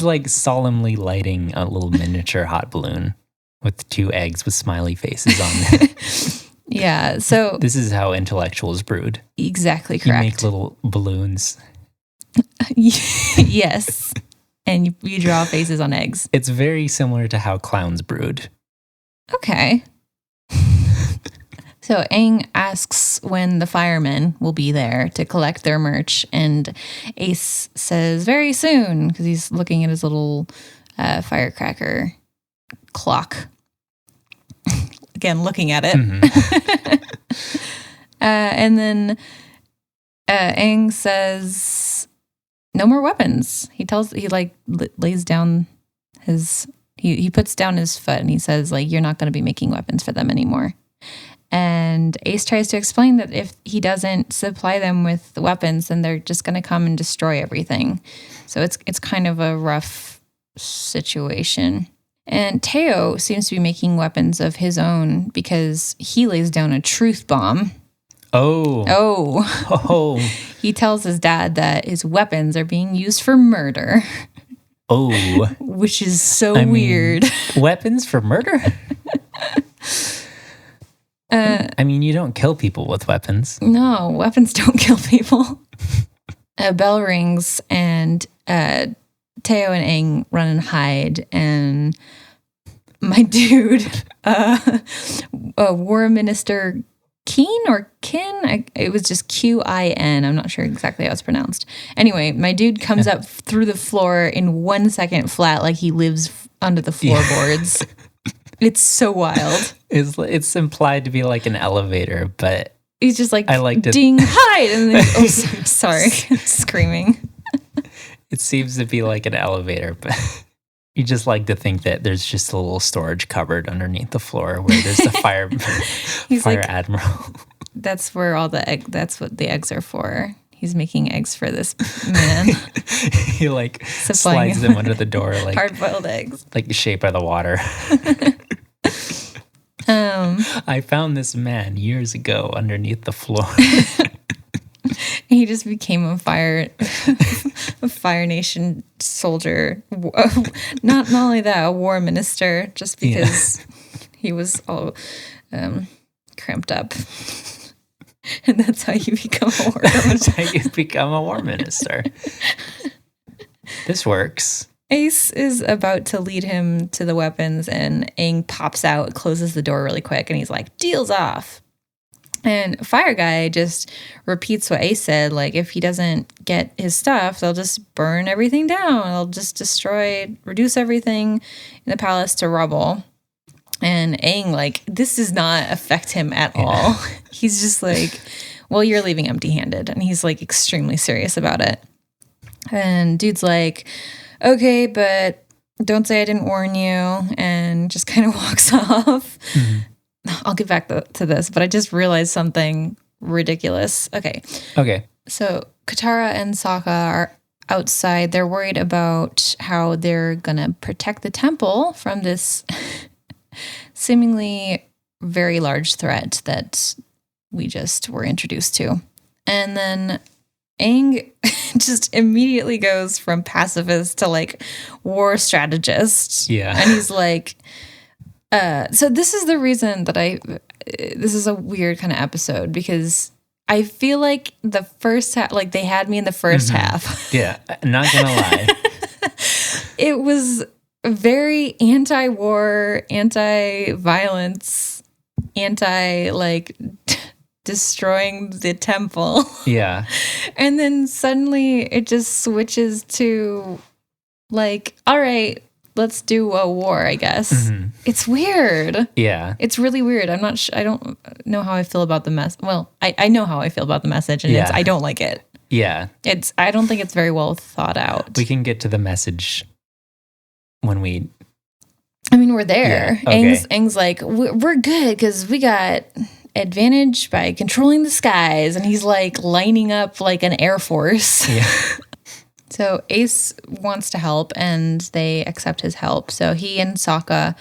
Speaker 2: like solemnly lighting a little miniature hot balloon with 2 eggs with smiley faces on it.
Speaker 1: Yeah, so
Speaker 2: this is how intellectuals brood.
Speaker 1: Exactly correct.
Speaker 2: You make little balloons.
Speaker 1: Yes. And you draw faces on eggs.
Speaker 2: It's very similar to how clowns brood.
Speaker 1: Okay. So Aang asks when the firemen will be there to collect their merch, and Ace says very soon, because he's looking at his little firecracker clock. Again, looking at it. And then Aang says, "No more weapons." He lays down he puts down his foot and he says, like, "You're not going to be making weapons for them anymore." And Ace tries to explain that if he doesn't supply them with the weapons, then they're just going to come and destroy everything. So it's kind of a rough situation. And Teo seems to be making weapons of his own, because he lays down a truth bomb. Oh. He tells his dad that his weapons are being used for murder.
Speaker 2: Oh.
Speaker 1: Which is so weird.
Speaker 2: Weapons for murder? I mean, you don't kill people with weapons.
Speaker 1: No, weapons don't kill people. A bell rings, and Teo and Aang run and hide, and my dude, War Minister Keen or Kin? It was just Qin. I'm not sure exactly how it's pronounced. Anyway, my dude comes up through the floor in 1 second flat, like he lives under the floorboards. It's so wild.
Speaker 2: It's implied to be like an elevator, but
Speaker 1: he's just like,
Speaker 2: I liked it.
Speaker 1: Ding, hide! And then, sorry, screaming.
Speaker 2: seems to be like an elevator, but you just like to think that there's just a little storage cupboard underneath the floor where there's the fire admiral.
Speaker 1: That's where that's what the eggs are for. He's making eggs for this man.
Speaker 2: He like slides them under the door like
Speaker 1: hard-boiled eggs.
Speaker 2: Like the shape of the water. I found this man years ago underneath the floor.
Speaker 1: He just became a Fire Nation soldier. Not only that, a war minister, just because he was all cramped up. And that's how you become a war minister.
Speaker 2: That's how you become a war minister. This works.
Speaker 1: Ace is about to lead him to the weapons, and Aang pops out, closes the door really quick, and he's like, "Deal's off." And Fire Guy just repeats what Ace said, like, if he doesn't get his stuff, they'll just burn everything down. They'll just reduce everything in the palace to rubble. And Aang, like, this does not affect him at all. He's just like, well, you're leaving empty-handed. And he's, like, extremely serious about it. And dude's like, okay, but don't say I didn't warn you. And just kind of walks off. Mm-hmm. I'll get back to this, but I just realized something ridiculous. Okay. So Katara and Sokka are outside. They're worried about how they're going to protect the temple from this seemingly very large threat that we just were introduced to. And then Aang just immediately goes from pacifist to like war strategist.
Speaker 2: Yeah.
Speaker 1: And he's like, so this is the reason that this is a weird kind of episode, because I feel like the first half, like they had me in the first half.
Speaker 2: Yeah. Not going to lie.
Speaker 1: It was very anti-war, anti-violence, like destroying the temple.
Speaker 2: Yeah.
Speaker 1: And then suddenly it just switches to like, all right, let's do a war, I guess. Mm-hmm. It's weird.
Speaker 2: Yeah.
Speaker 1: It's really weird. I'm not sure. I don't know how I feel about the mess. Well, I know how I feel about the message, and I don't like it.
Speaker 2: Yeah.
Speaker 1: I don't think it's very well thought out.
Speaker 2: We can get to the message when we're
Speaker 1: there.
Speaker 2: Yeah, okay.
Speaker 1: Aang's like, we're good because we got advantage by controlling the skies. And he's like lining up like an air force.
Speaker 2: Yeah.
Speaker 1: So Ace wants to help, and they accept his help. So he and Sokka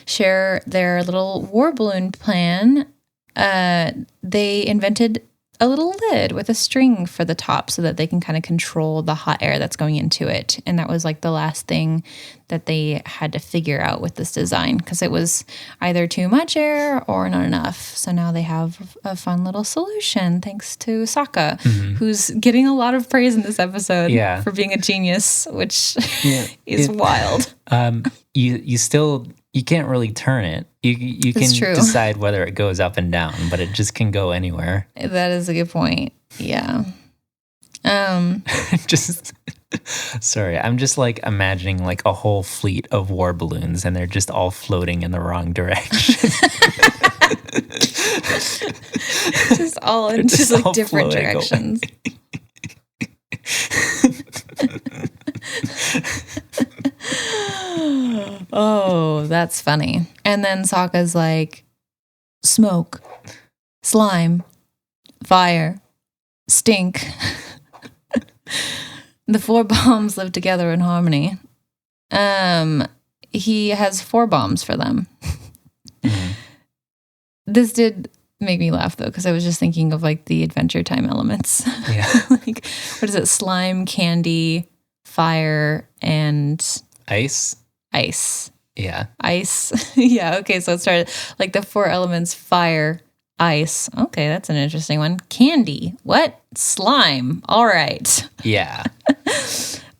Speaker 1: share their little war balloon plan. They invented a little lid with a string for the top so that they can kind of control the hot air that's going into it. And that was like the last thing that they had to figure out with this design, because it was either too much air or not enough. So now they have a fun little solution thanks to Sokka, who's getting a lot of praise in this episode for being a genius, which is wild.
Speaker 2: You can't really turn it. You can decide whether it goes up and down, but it just can go anywhere.
Speaker 1: That is a good point. Yeah.
Speaker 2: Sorry, I'm just like imagining like a whole fleet of war balloons, and they're just all floating in the wrong direction.
Speaker 1: just all in just like different directions. Oh, that's funny. And then Sokka's like, smoke, slime, fire, stink. The 4 bombs live together in harmony. He has 4 bombs for them. Mm-hmm. This did make me laugh though, because I was just thinking of like the Adventure Time elements.
Speaker 2: Yeah.
Speaker 1: Like, what is it? Slime, candy, fire, and
Speaker 2: ice. Yeah.
Speaker 1: Ice. Yeah. Okay. So it started like the 4 elements: fire, ice. Okay. That's an interesting one. Candy. What? Slime. All right.
Speaker 2: Yeah.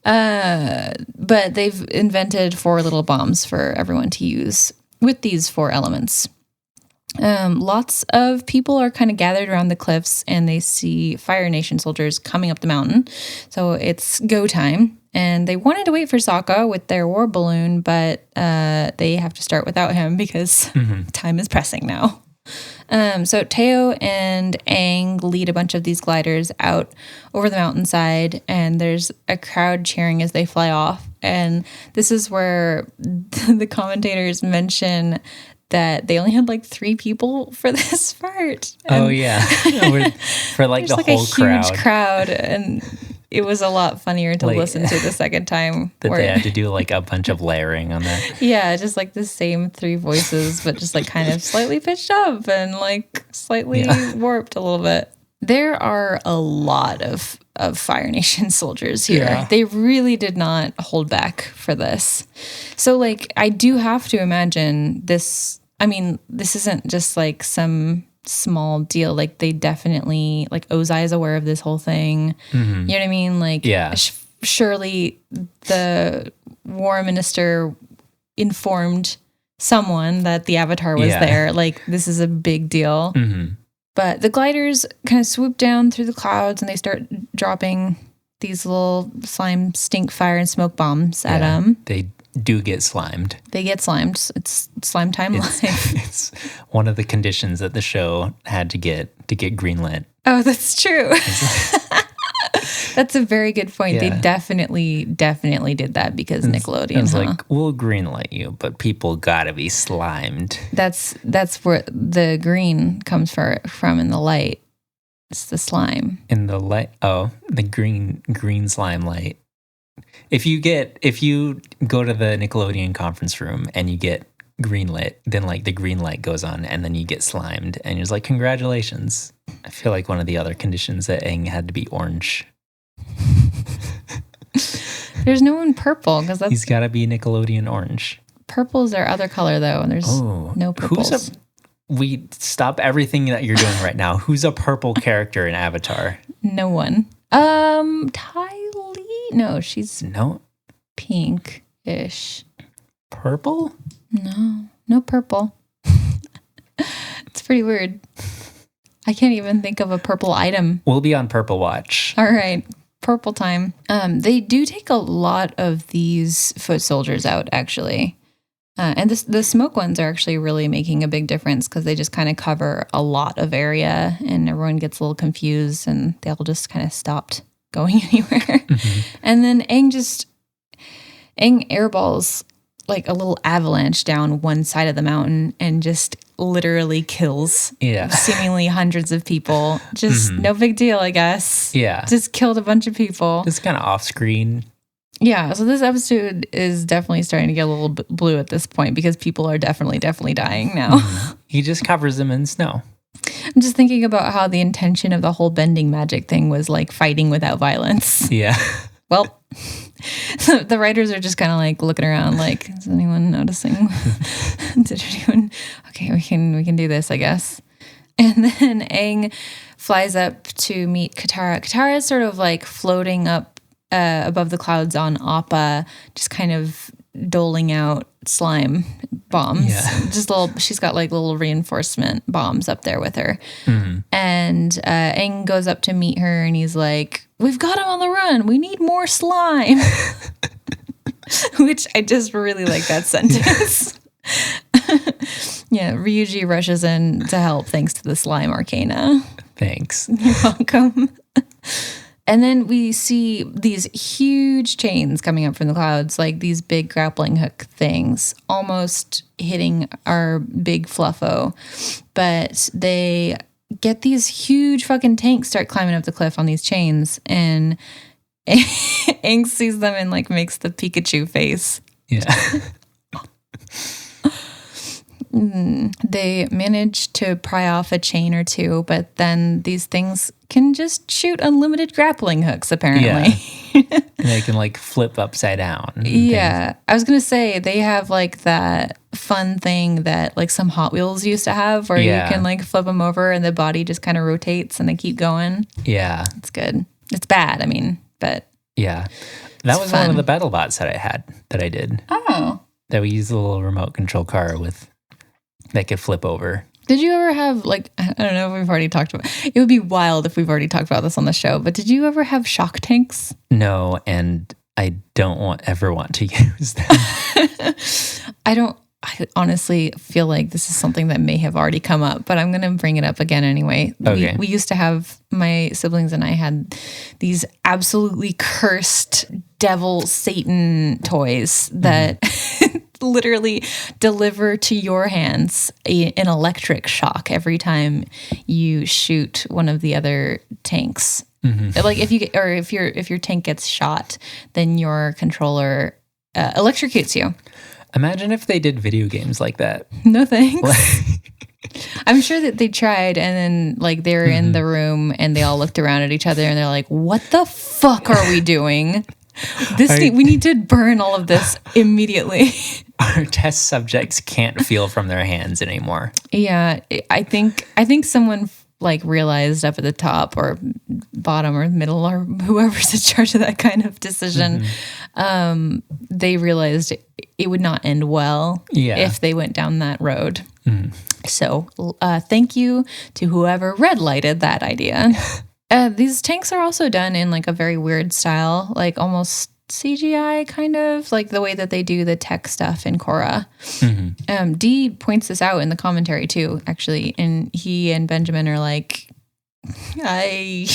Speaker 1: But they've invented 4 little bombs for everyone to use with these 4 elements. Lots of people are kind of gathered around the cliffs, and they see Fire Nation soldiers coming up the mountain. So it's go time. And they wanted to wait for Sokka with their war balloon, but they have to start without him because time is pressing now. So Teo and Aang lead a bunch of these gliders out over the mountainside, and there's a crowd cheering as they fly off. And this is where the commentators mention that they only had like 3 people for this part.
Speaker 2: Oh yeah, for like the whole
Speaker 1: huge crowd, and it was a lot funnier to listen to the second time.
Speaker 2: That they had to do like a bunch of layering on that.
Speaker 1: Yeah, just like the same 3 voices, but just like kind of slightly pitched up and like slightly warped a little bit. There are a lot of Fire Nation soldiers here. Yeah. They really did not hold back for this. So like, I do have to imagine this. I mean, this isn't just like some small deal. Like they definitely, like Ozai is aware of this whole thing. Mm-hmm. You know what I mean? Like, surely the war minister informed someone that the Avatar was there. Like, this is a big deal. Mm-hmm. But the gliders kind of swoop down through the clouds and they start dropping these little slime, stink, fire, and smoke bombs at them.
Speaker 2: They do get slimed.
Speaker 1: They get slimed. It's slime time live.
Speaker 2: It's one of the conditions that the show had to get greenlit.
Speaker 1: Oh, that's true. That's a very good point. Yeah. They definitely did that because Nickelodeon.
Speaker 2: It's like, we'll greenlight you, but people gotta be slimed.
Speaker 1: That's where the green comes from in the light. It's the slime.
Speaker 2: In the light, the green slime light. If you go to the Nickelodeon conference room and you get greenlit, then like the green light goes on and then you get slimed and you're just like, congratulations. I feel like one of the other conditions that Aang had to be orange.
Speaker 1: There's no one purple because
Speaker 2: he's got to be Nickelodeon orange.
Speaker 1: Purple's their other color though, and there's no purples.
Speaker 2: We stop everything that you're doing right now. Who's a purple character in Avatar?
Speaker 1: No one. Ty Lee? No, she's pink-ish.
Speaker 2: Purple?
Speaker 1: No purple. It's pretty weird. I can't even think of a purple item.
Speaker 2: We'll be on Purple Watch.
Speaker 1: All right. Purple time. They do take a lot of these foot soldiers out, actually. And the smoke ones are actually really making a big difference because they just kind of cover a lot of area and everyone gets a little confused and they all just kind of stopped going anywhere. Mm-hmm. And then Aang airballs like a little avalanche down one side of the mountain and just literally kills seemingly hundreds of people. Just no big deal, I guess.
Speaker 2: Yeah.
Speaker 1: Just killed a bunch of people.
Speaker 2: Just kind of off screen.
Speaker 1: Yeah. So this episode is definitely starting to get a little bit blue at this point because people are definitely dying now. Mm-hmm.
Speaker 2: He just covers them in snow.
Speaker 1: I'm just thinking about how the intention of the whole bending magic thing was like fighting without violence.
Speaker 2: Yeah.
Speaker 1: Well, the writers are just kind of like looking around like, is anyone noticing? Okay, we can do this, I guess. And then Aang flies up to meet Katara. Katara is sort of like floating up above the clouds on Appa, just kind of doling out slime bombs. Yeah. She's got like little reinforcement bombs up there with her. Mm-hmm. And Aang goes up to meet her and he's like, we've got him on the run. We need more slime. Which I just really like that sentence. Yeah, Ryuji rushes in to help thanks to the slime arcana.
Speaker 2: Thanks.
Speaker 1: You're welcome. And then we see these huge chains coming up from the clouds, like these big grappling hook things, almost hitting our big Fluffo. But they get these huge fucking tanks start climbing up the cliff on these chains, and Aang sees them and like makes the Pikachu face.
Speaker 2: Yeah.
Speaker 1: They manage to pry off a chain or two, but then these things can just shoot unlimited grappling hooks, apparently.
Speaker 2: Yeah. And they can like flip upside down.
Speaker 1: Yeah. Things. I was going to say, they have like that fun thing that like some Hot Wheels used to have where you can like flip them over and the body just kind of rotates and they keep going.
Speaker 2: Yeah.
Speaker 1: It's good. It's bad, I mean, but.
Speaker 2: Yeah. That was fun. One of the BattleBots that I did.
Speaker 1: Oh.
Speaker 2: That we used a little remote control car with. That could flip over.
Speaker 1: Did you ever have, like, I don't know if we've already talked about it. Would be wild if we've already talked about this on the show, but did you ever have shock tanks?
Speaker 2: No, and I don't ever want to use them.
Speaker 1: I honestly feel like this is something that may have already come up, but I'm going to bring it up again anyway.
Speaker 2: Okay.
Speaker 1: We used to have, my siblings and I had these absolutely cursed devil Satan toys that literally deliver to your hands an electric shock every time you shoot one of the other tanks. Like if your tank gets shot, then your controller electrocutes you.
Speaker 2: Imagine if they did video games like that.
Speaker 1: No thanks. I'm sure that they tried, and then like they were in the room and they all looked around at each other and they're like, "What the fuck are we doing? We need to burn all of this immediately."
Speaker 2: Our test subjects can't feel from their hands anymore.
Speaker 1: Yeah, I think someone like realized up at the top or bottom or middle or whoever's in charge of that kind of decision, they realized it would not end well if they went down that road. So thank you to whoever red lighted that idea. These tanks are also done in like a very weird style, like almost CGI kind of, like the way that they do the tech stuff in Korra. Dee points this out in the commentary too, actually, and he and Benjamin are like, I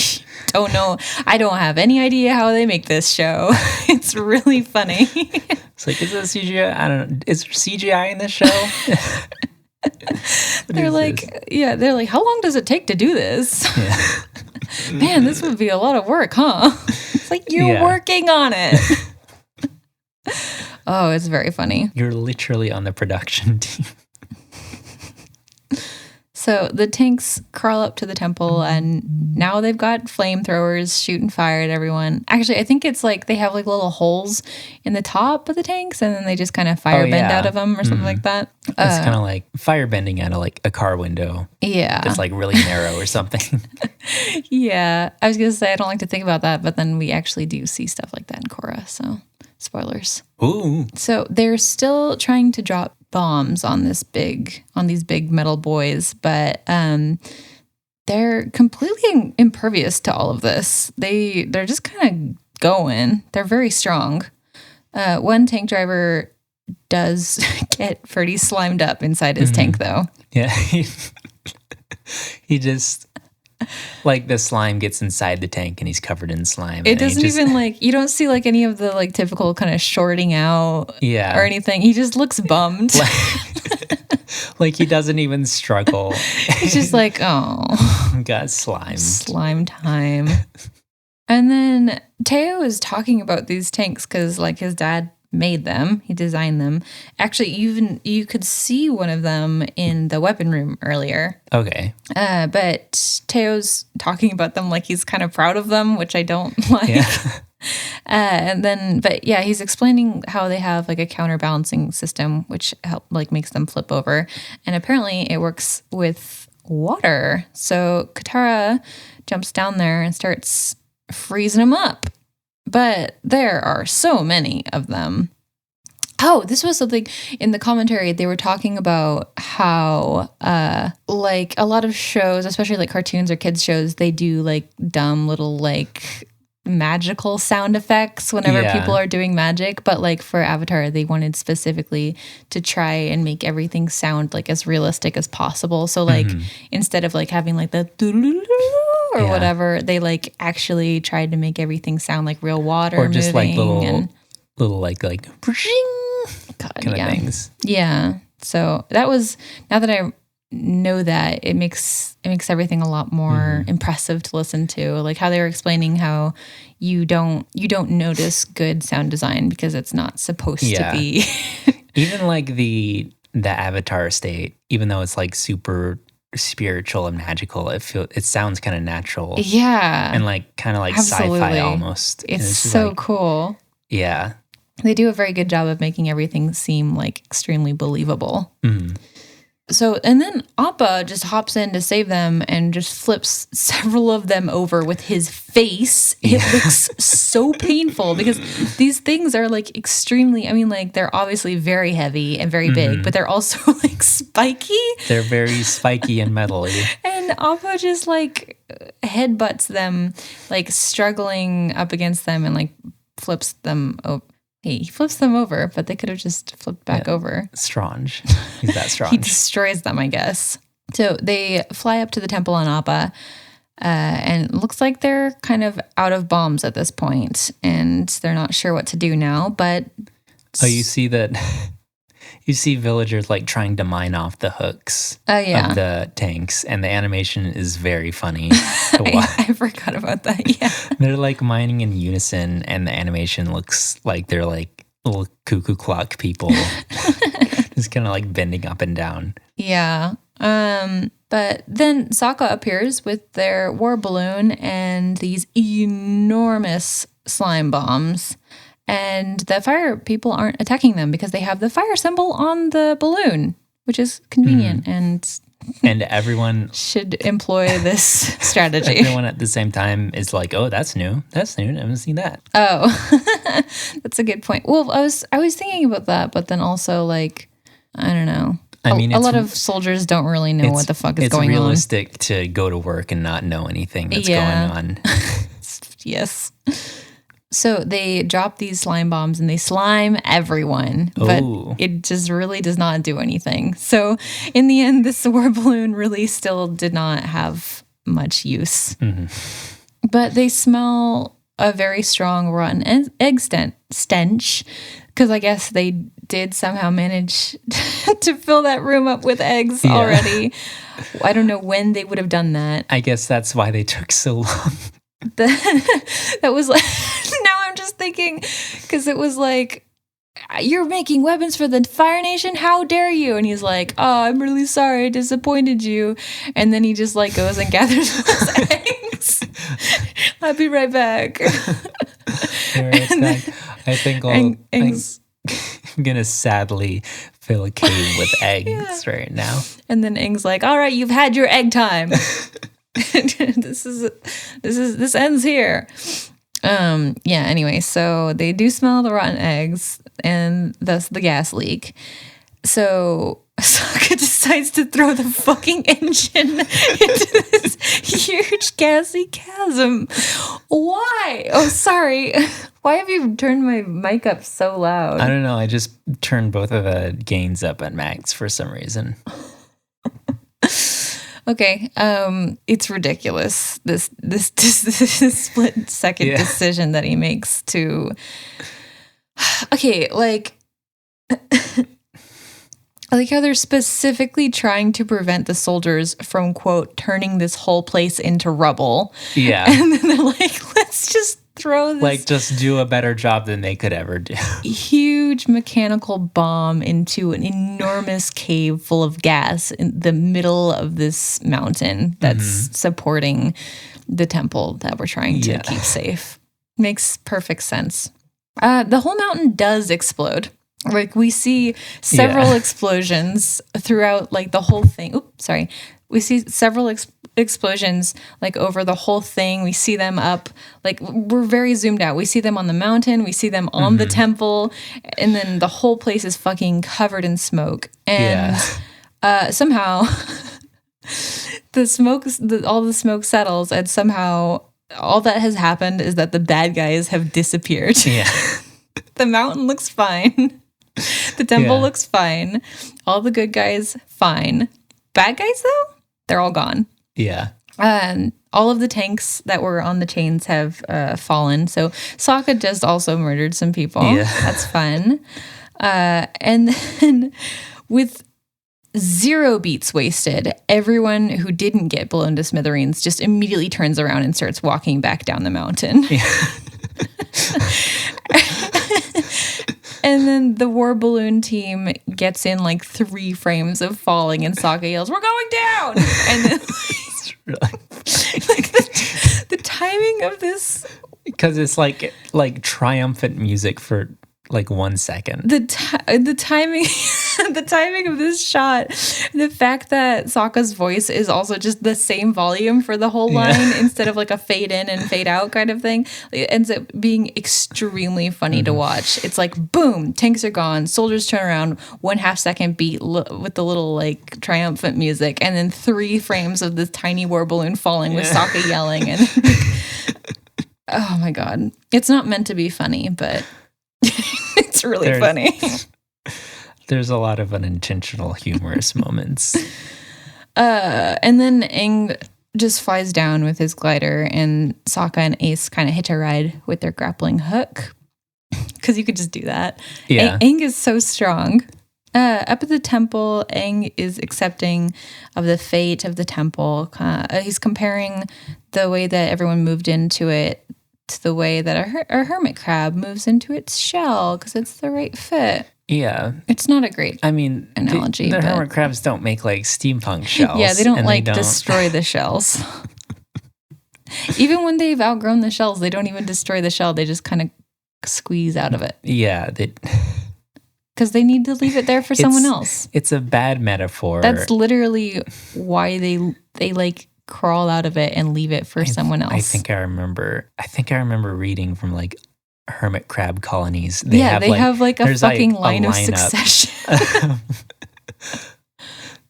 Speaker 1: don't know. I don't have any idea how they make this show. It's really funny.
Speaker 2: It's like, is it CGI? I don't know. Is there CGI in this show?
Speaker 1: They're like, how long does it take to do this?
Speaker 2: Yeah.
Speaker 1: Man, this would be a lot of work, huh? It's like, you're working on it. Oh, it's very funny.
Speaker 2: You're literally on the production team.
Speaker 1: So the tanks crawl up to the temple, and now they've got flamethrowers shooting fire at everyone. Actually, I think it's like they have like little holes in the top of the tanks, and then they just kind of firebend out of them or something like that.
Speaker 2: It's kind of like firebending out of like a car window.
Speaker 1: Yeah.
Speaker 2: It's like really narrow or something.
Speaker 1: Yeah. I was going to say, I don't like to think about that, but then we actually do see stuff like that in Korra. So spoilers.
Speaker 2: Ooh.
Speaker 1: So they're still trying to drop bombs on these big metal boys, but they're completely impervious to all of this. They're just kind of going. They're very strong. One tank driver does get pretty slimed up inside his tank, though.
Speaker 2: Yeah, he just like the slime gets inside the tank and he's covered in slime.
Speaker 1: It doesn't even like, you don't see like any of the like typical kind of shorting out or anything. He just looks bummed.
Speaker 2: Like he doesn't even struggle.
Speaker 1: He's just like, oh,
Speaker 2: got slimed.
Speaker 1: Slime time. And then Teo is talking about these tanks because like his dad made them. He designed them. Actually, even you could see one of them in the weapon room earlier.
Speaker 2: Okay.
Speaker 1: But Teo's talking about them like he's kind of proud of them, which I don't like. Yeah. He's explaining how they have like a counterbalancing system, which makes them flip over. And apparently it works with water. So Katara jumps down there and starts freezing them up. But there are so many of them. Oh, this was something in the commentary. They were talking about how, like a lot of shows, especially like cartoons or kids shows, they do like dumb little like magical sound effects whenever people are doing magic. But like for Avatar, they wanted specifically to try and make everything sound like as realistic as possible. So like instead of like having like the or whatever, they like actually tried to make everything sound like real water
Speaker 2: or just
Speaker 1: moving
Speaker 2: like little like kind of things.
Speaker 1: Yeah. So that was, now that I know that, it makes everything a lot more impressive to listen to. Like how they were explaining how you don't notice good sound design because it's not supposed to be.
Speaker 2: Even like the Avatar state, even though it's like super spiritual and magical, it sounds kind of natural.
Speaker 1: Yeah.
Speaker 2: And like kind of like sci-fi almost.
Speaker 1: It's so like, cool.
Speaker 2: Yeah.
Speaker 1: They do a very good job of making everything seem like extremely believable. So, and then Appa just hops in to save them and just flips several of them over with his face. It looks so painful because these things are like extremely, I mean, like they're obviously very heavy and very big, but they're also like spiky.
Speaker 2: They're very spiky and metally.
Speaker 1: And Appa just like headbutts them, like struggling up against them and like flips them over. Hey, he flips them over, but they could have just flipped back over.
Speaker 2: Strange. He's that strange.
Speaker 1: He destroys them, I guess. So they fly up to the temple on Appa, and it looks like they're kind of out of bombs at this point, and they're not sure what to do now, but...
Speaker 2: Oh, you see that... You see villagers like trying to mine off the hooks of the tanks, and the animation is very funny to watch.
Speaker 1: I forgot about that, yeah.
Speaker 2: They're like mining in unison, and the animation looks like they're like little cuckoo clock people. Just kind of like bending up and down.
Speaker 1: Yeah. But then Sokka appears with their war balloon and these enormous slime bombs. And the fire people aren't attacking them because they have the fire symbol on the balloon, which is convenient and
Speaker 2: everyone
Speaker 1: should employ this strategy.
Speaker 2: Everyone at the same time is like, "Oh, that's new. That's new. I haven't seen that."
Speaker 1: Oh, that's a good point. Well, I was thinking about that, but then also like, I don't know. I mean, a lot of soldiers don't really know what the fuck is going on.
Speaker 2: It's realistic to go to work and not know anything that's going on.
Speaker 1: Yes. So they drop these slime bombs and they slime everyone, but it just really does not do anything. So in the end, this war balloon really still did not have much use. Mm-hmm. But they smell a very strong rotten egg stench because I guess they did somehow manage to fill that room up with eggs already. I don't know when they would have done that.
Speaker 2: I guess that's why they took so long.
Speaker 1: That was like, now I'm just thinking, because it was like, you're making weapons for the Fire Nation? How dare you? And he's like, oh, I'm really sorry, I disappointed you. And then he just like goes and gathers those eggs. I'll be right back.
Speaker 2: I think I'm going to sadly fill a cave with eggs right now.
Speaker 1: And then Aang's like, all right, you've had your egg time. This ends here. Anyway, so they do smell the rotten eggs and thus the gas leak. So Sokka decides to throw the fucking engine into this huge gassy chasm. Why? Oh, sorry. Why have you turned my mic up so loud?
Speaker 2: I don't know. I just turned both of the gains up at max for some reason.
Speaker 1: Okay, it's ridiculous. This split second decision that he makes to. Okay, like, I like how they're specifically trying to prevent the soldiers from, quote, turning this whole place into rubble.
Speaker 2: Yeah,
Speaker 1: and then they're like, let's just throw this,
Speaker 2: like, just do a better job than they could ever do.
Speaker 1: Huge mechanical bomb into an enormous cave full of gas in the middle of this mountain that's supporting the temple that we're trying to keep safe. Makes perfect sense. The whole mountain does explode. Like, we see several explosions throughout, like, the whole thing. Oops, sorry. We see several explosions, like, over the whole thing. We see them up, like, we're very zoomed out. We see them on the mountain. We see them on the temple. And then the whole place is fucking covered in smoke. And somehow all the smoke settles, and somehow all that has happened is that the bad guys have disappeared.
Speaker 2: Yeah.
Speaker 1: The mountain looks fine. The temple looks fine. All the good guys, fine. Bad guys, though, they're all gone.
Speaker 2: Yeah.
Speaker 1: All of the tanks that were on the chains have fallen. So Sokka just also murdered some people. Yeah. That's fun. And then with 0 beats wasted, everyone who didn't get blown to smithereens just immediately turns around and starts walking back down the mountain. Yeah. And then the war balloon team gets in like 3 frames of falling, and Sokka yells, "We're going down!" And then like the timing of this,
Speaker 2: because it's like triumphant music for like 1 second.
Speaker 1: The timing the timing of this shot, the fact that Sokka's voice is also just the same volume for the whole line instead of like a fade in and fade out kind of thing, it ends up being extremely funny to watch. It's like, boom, tanks are gone, soldiers turn around, 1/2 second beat with the little like triumphant music, and then 3 frames of this tiny war balloon falling with Sokka yelling, and oh my god, it's not meant to be funny, but It's really funny.
Speaker 2: There's a lot of unintentional humorous moments.
Speaker 1: And then Aang just flies down with his glider, and Sokka and Ace kind of hitch a ride with their grappling hook. Because you could just do that.
Speaker 2: Yeah.
Speaker 1: Aang is so strong. Up at the temple, Aang is accepting of the fate of the temple. He's comparing the way that everyone moved into it to the way that a hermit crab moves into its shell because it's the right fit.
Speaker 2: Yeah.
Speaker 1: It's not a great
Speaker 2: analogy. The hermit crabs don't make like steampunk shells.
Speaker 1: Yeah, they don't destroy the shells. Even when they've outgrown the shells, they don't even destroy the shell. They just kind of squeeze out of it.
Speaker 2: Yeah.
Speaker 1: Because they need to leave it there for someone else.
Speaker 2: It's a bad metaphor.
Speaker 1: That's literally why they like crawl out of it and leave it for someone else.
Speaker 2: I think I remember reading from like hermit crab colonies.
Speaker 1: They have like a fucking line of succession.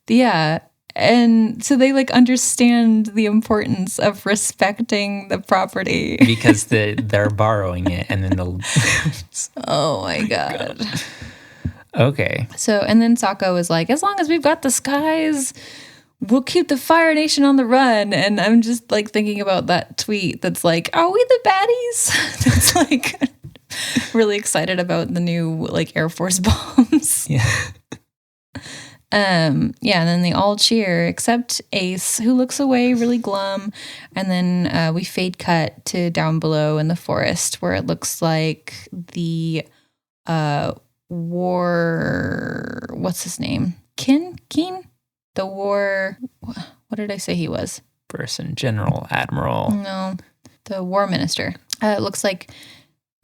Speaker 1: Yeah. And so they like understand the importance of respecting the property.
Speaker 2: Because they're borrowing it and then
Speaker 1: Oh my God.
Speaker 2: Okay.
Speaker 1: So, and then Sokka was like, as long as we've got the skies, we'll keep the Fire Nation on the run. And I'm just like thinking about that tweet that's like, are we the baddies? That's like really excited about the new like Air Force bombs.
Speaker 2: Yeah.
Speaker 1: And then they all cheer except Ace, who looks away really glum. And then we fade cut to down below in the forest where it looks like the war, what's his name? Keen? The war, what did I say he was?
Speaker 2: Person, general, admiral.
Speaker 1: No, the war minister. It looks like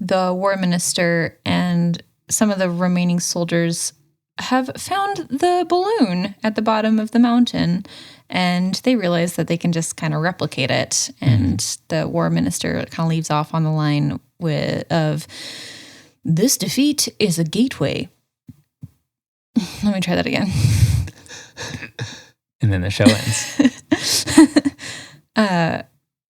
Speaker 1: the war minister and some of the remaining soldiers have found the balloon at the bottom of the mountain, and they realize that they can just kind of replicate it. And the war minister kind of leaves off on the line of, this defeat is a gateway. Let me try that again.
Speaker 2: And then the show ends.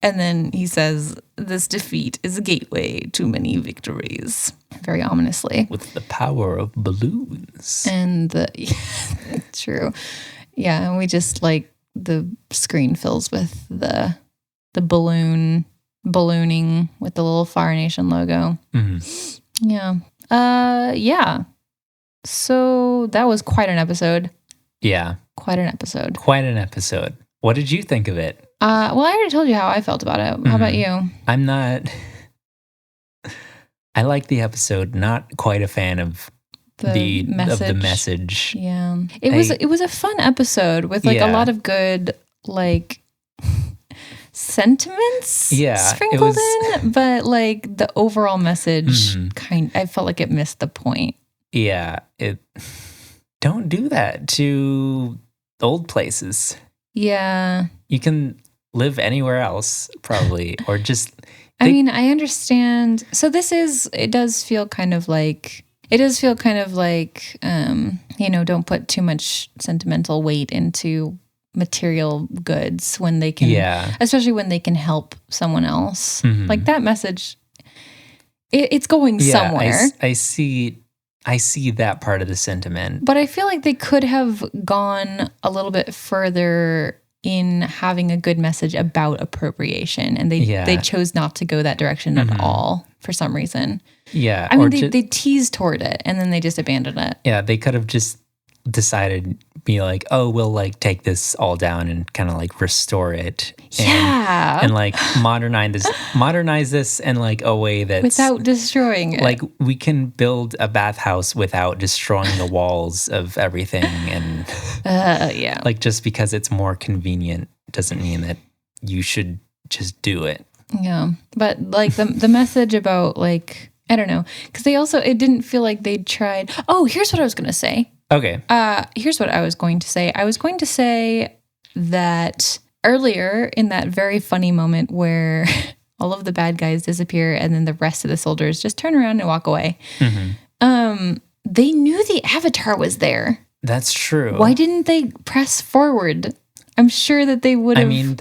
Speaker 1: And then he says, this defeat is a gateway to many victories. Very ominously.
Speaker 2: With the power of balloons.
Speaker 1: And true. Yeah, and we just like the screen fills with the ballooning with the little Fire Nation logo.
Speaker 2: Mm-hmm.
Speaker 1: Yeah. Yeah. So that was quite an episode.
Speaker 2: Yeah.
Speaker 1: Quite an episode.
Speaker 2: What did you think of it?
Speaker 1: Well, I already told you how I felt about it. How about you?
Speaker 2: I like the episode. Not quite a fan of the message.
Speaker 1: Yeah. It was a fun episode with like a lot of good like sentiments sprinkled in, but like the overall message I felt like it missed the point.
Speaker 2: Yeah, don't do that to old places.
Speaker 1: Yeah.
Speaker 2: You can live anywhere else probably, or just
Speaker 1: I mean, I understand. So it does feel kind of like don't put too much sentimental weight into material goods when they can, especially when they can help someone else. Mm-hmm. Like that message, it's going somewhere.
Speaker 2: I see that part of the sentiment.
Speaker 1: But I feel like they could have gone a little bit further in having a good message about appropriation, and they chose not to go that direction at all for some reason.
Speaker 2: Yeah.
Speaker 1: I mean, they teased toward it, and then they just abandoned it.
Speaker 2: Yeah, they could have just decided, be like, oh, we'll like take this all down and kind of like restore it. And like modernize this in like a way that's
Speaker 1: without destroying it.
Speaker 2: Like we can build a bathhouse without destroying the walls of everything. And like just because it's more convenient doesn't mean that you should just do it.
Speaker 1: Yeah. But like the message about like, I don't know, because it didn't feel like they tried. Oh, here's what I was going to say.
Speaker 2: Okay.
Speaker 1: Here's what I was going to say. I was going to say that earlier in that very funny moment where all of the bad guys disappear and then the rest of the soldiers just turn around and walk away. Mm-hmm. They knew the Avatar was there.
Speaker 2: That's true.
Speaker 1: Why didn't they press forward? I'm sure that they would have.
Speaker 2: I mean,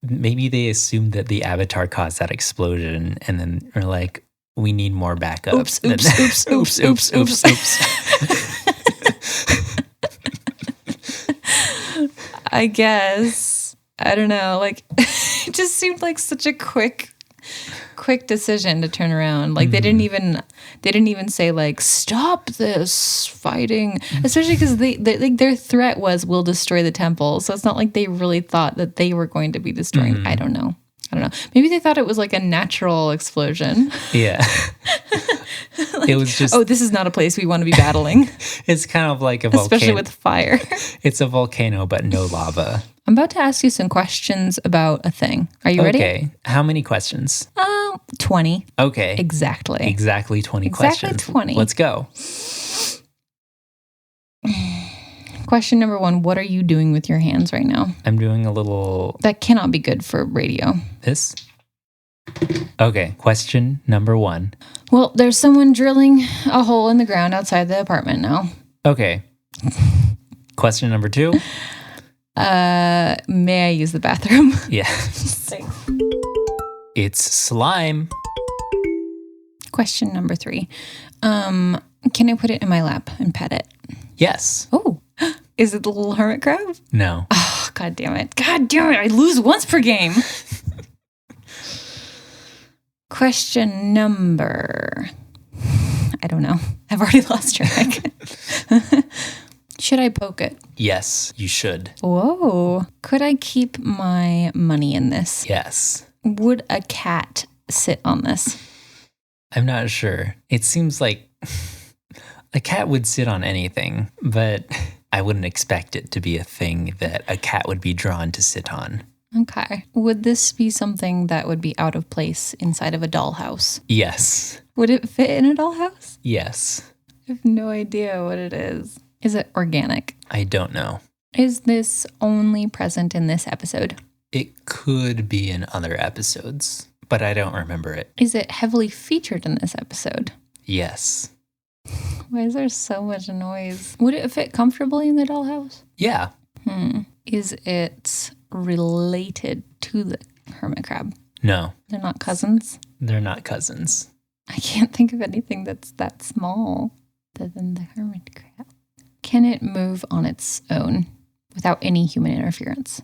Speaker 2: maybe they assumed that the Avatar caused that explosion and then are like, we need more backup.
Speaker 1: Oops, oops, oops, oops, oops, oops. I guess. I don't know. Like, it just seemed like such a quick decision to turn around. Like they didn't even say like, stop this fighting, especially because they like their threat was, we'll destroy the temple. So it's not like they really thought that they were going to be destroying. I don't know. Maybe they thought it was like a natural explosion.
Speaker 2: Yeah. Like, it was just,
Speaker 1: oh, this is not a place we want to be battling.
Speaker 2: It's kind of like a volcano.
Speaker 1: Especially with fire.
Speaker 2: It's a volcano, but no lava.
Speaker 1: I'm about to ask you some questions about a thing. Are you ready?
Speaker 2: Okay. How many questions?
Speaker 1: 20.
Speaker 2: Okay.
Speaker 1: Exactly
Speaker 2: 20
Speaker 1: Exactly
Speaker 2: questions.
Speaker 1: 20.
Speaker 2: Let's go.
Speaker 1: Question number 1. What are you doing with your hands right now?
Speaker 2: I'm doing a little...
Speaker 1: That cannot be good for radio.
Speaker 2: This? Okay. Question number 1.
Speaker 1: Well, there's someone drilling a hole in the ground outside the apartment now.
Speaker 2: Okay. Question number 2.
Speaker 1: May I use the bathroom?
Speaker 2: Yeah. It's slime.
Speaker 1: Question number 3. Can I put it in my lap and pet it?
Speaker 2: Yes.
Speaker 1: Oh, is it the little hermit crab?
Speaker 2: No.
Speaker 1: Oh, God damn it. I lose once per game. Question number... I don't know. I've already lost track. Should I poke it?
Speaker 2: Yes, you should.
Speaker 1: Whoa. Could I keep my money in this?
Speaker 2: Yes.
Speaker 1: Would a cat sit on this?
Speaker 2: I'm not sure. It seems like a cat would sit on anything, but I wouldn't expect it to be a thing that a cat would be drawn to sit on.
Speaker 1: Okay. Would this be something that would be out of place inside of a dollhouse?
Speaker 2: Yes.
Speaker 1: Would it fit in a dollhouse?
Speaker 2: Yes.
Speaker 1: I have no idea what it is. Is it organic?
Speaker 2: I don't know.
Speaker 1: Is this only present in this episode?
Speaker 2: It could be in other episodes, but I don't remember it.
Speaker 1: Is it heavily featured in this episode?
Speaker 2: Yes.
Speaker 1: Why is there so much noise? Would it fit comfortably in the dollhouse?
Speaker 2: Yeah.
Speaker 1: Is it related to the hermit crab?
Speaker 2: No.
Speaker 1: They're not cousins?
Speaker 2: They're not cousins.
Speaker 1: I can't think of anything that's that small other than the hermit crab. Can it move on its own without any human interference?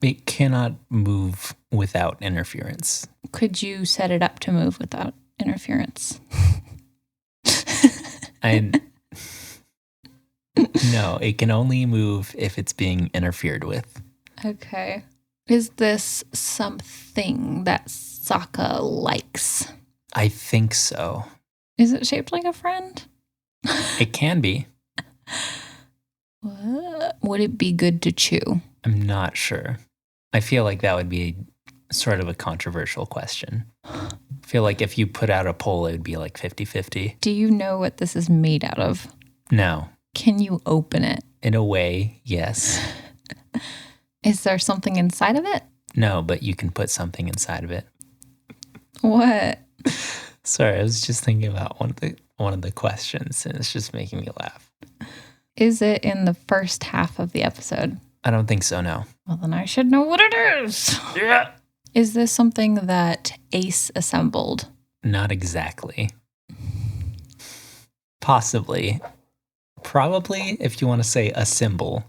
Speaker 2: It cannot move without interference.
Speaker 1: Could you set it up to move without interference?
Speaker 2: No, it can only move if it's being interfered with.
Speaker 1: Okay. Is this something that Sokka likes?
Speaker 2: I think so.
Speaker 1: Is it shaped like a friend?
Speaker 2: It can be.
Speaker 1: What? Would it be good to chew?
Speaker 2: I'm not sure. I feel like that would be sort of a controversial question. I feel like if you put out a poll, it would be like 50-50.
Speaker 1: Do you know what this is made out of?
Speaker 2: No.
Speaker 1: Can you open it?
Speaker 2: In a way, yes.
Speaker 1: Is there something inside of it?
Speaker 2: No, but you can put something inside of it.
Speaker 1: What?
Speaker 2: Sorry, I was just thinking about one of the questions, and it's just making me laugh.
Speaker 1: Is it in the first half of the episode?
Speaker 2: I don't think so, no.
Speaker 1: Well, then I should know what it is.
Speaker 2: Yeah.
Speaker 1: Is this something that Ace assembled?
Speaker 2: Not exactly. Possibly. Probably, if you want to say a symbol.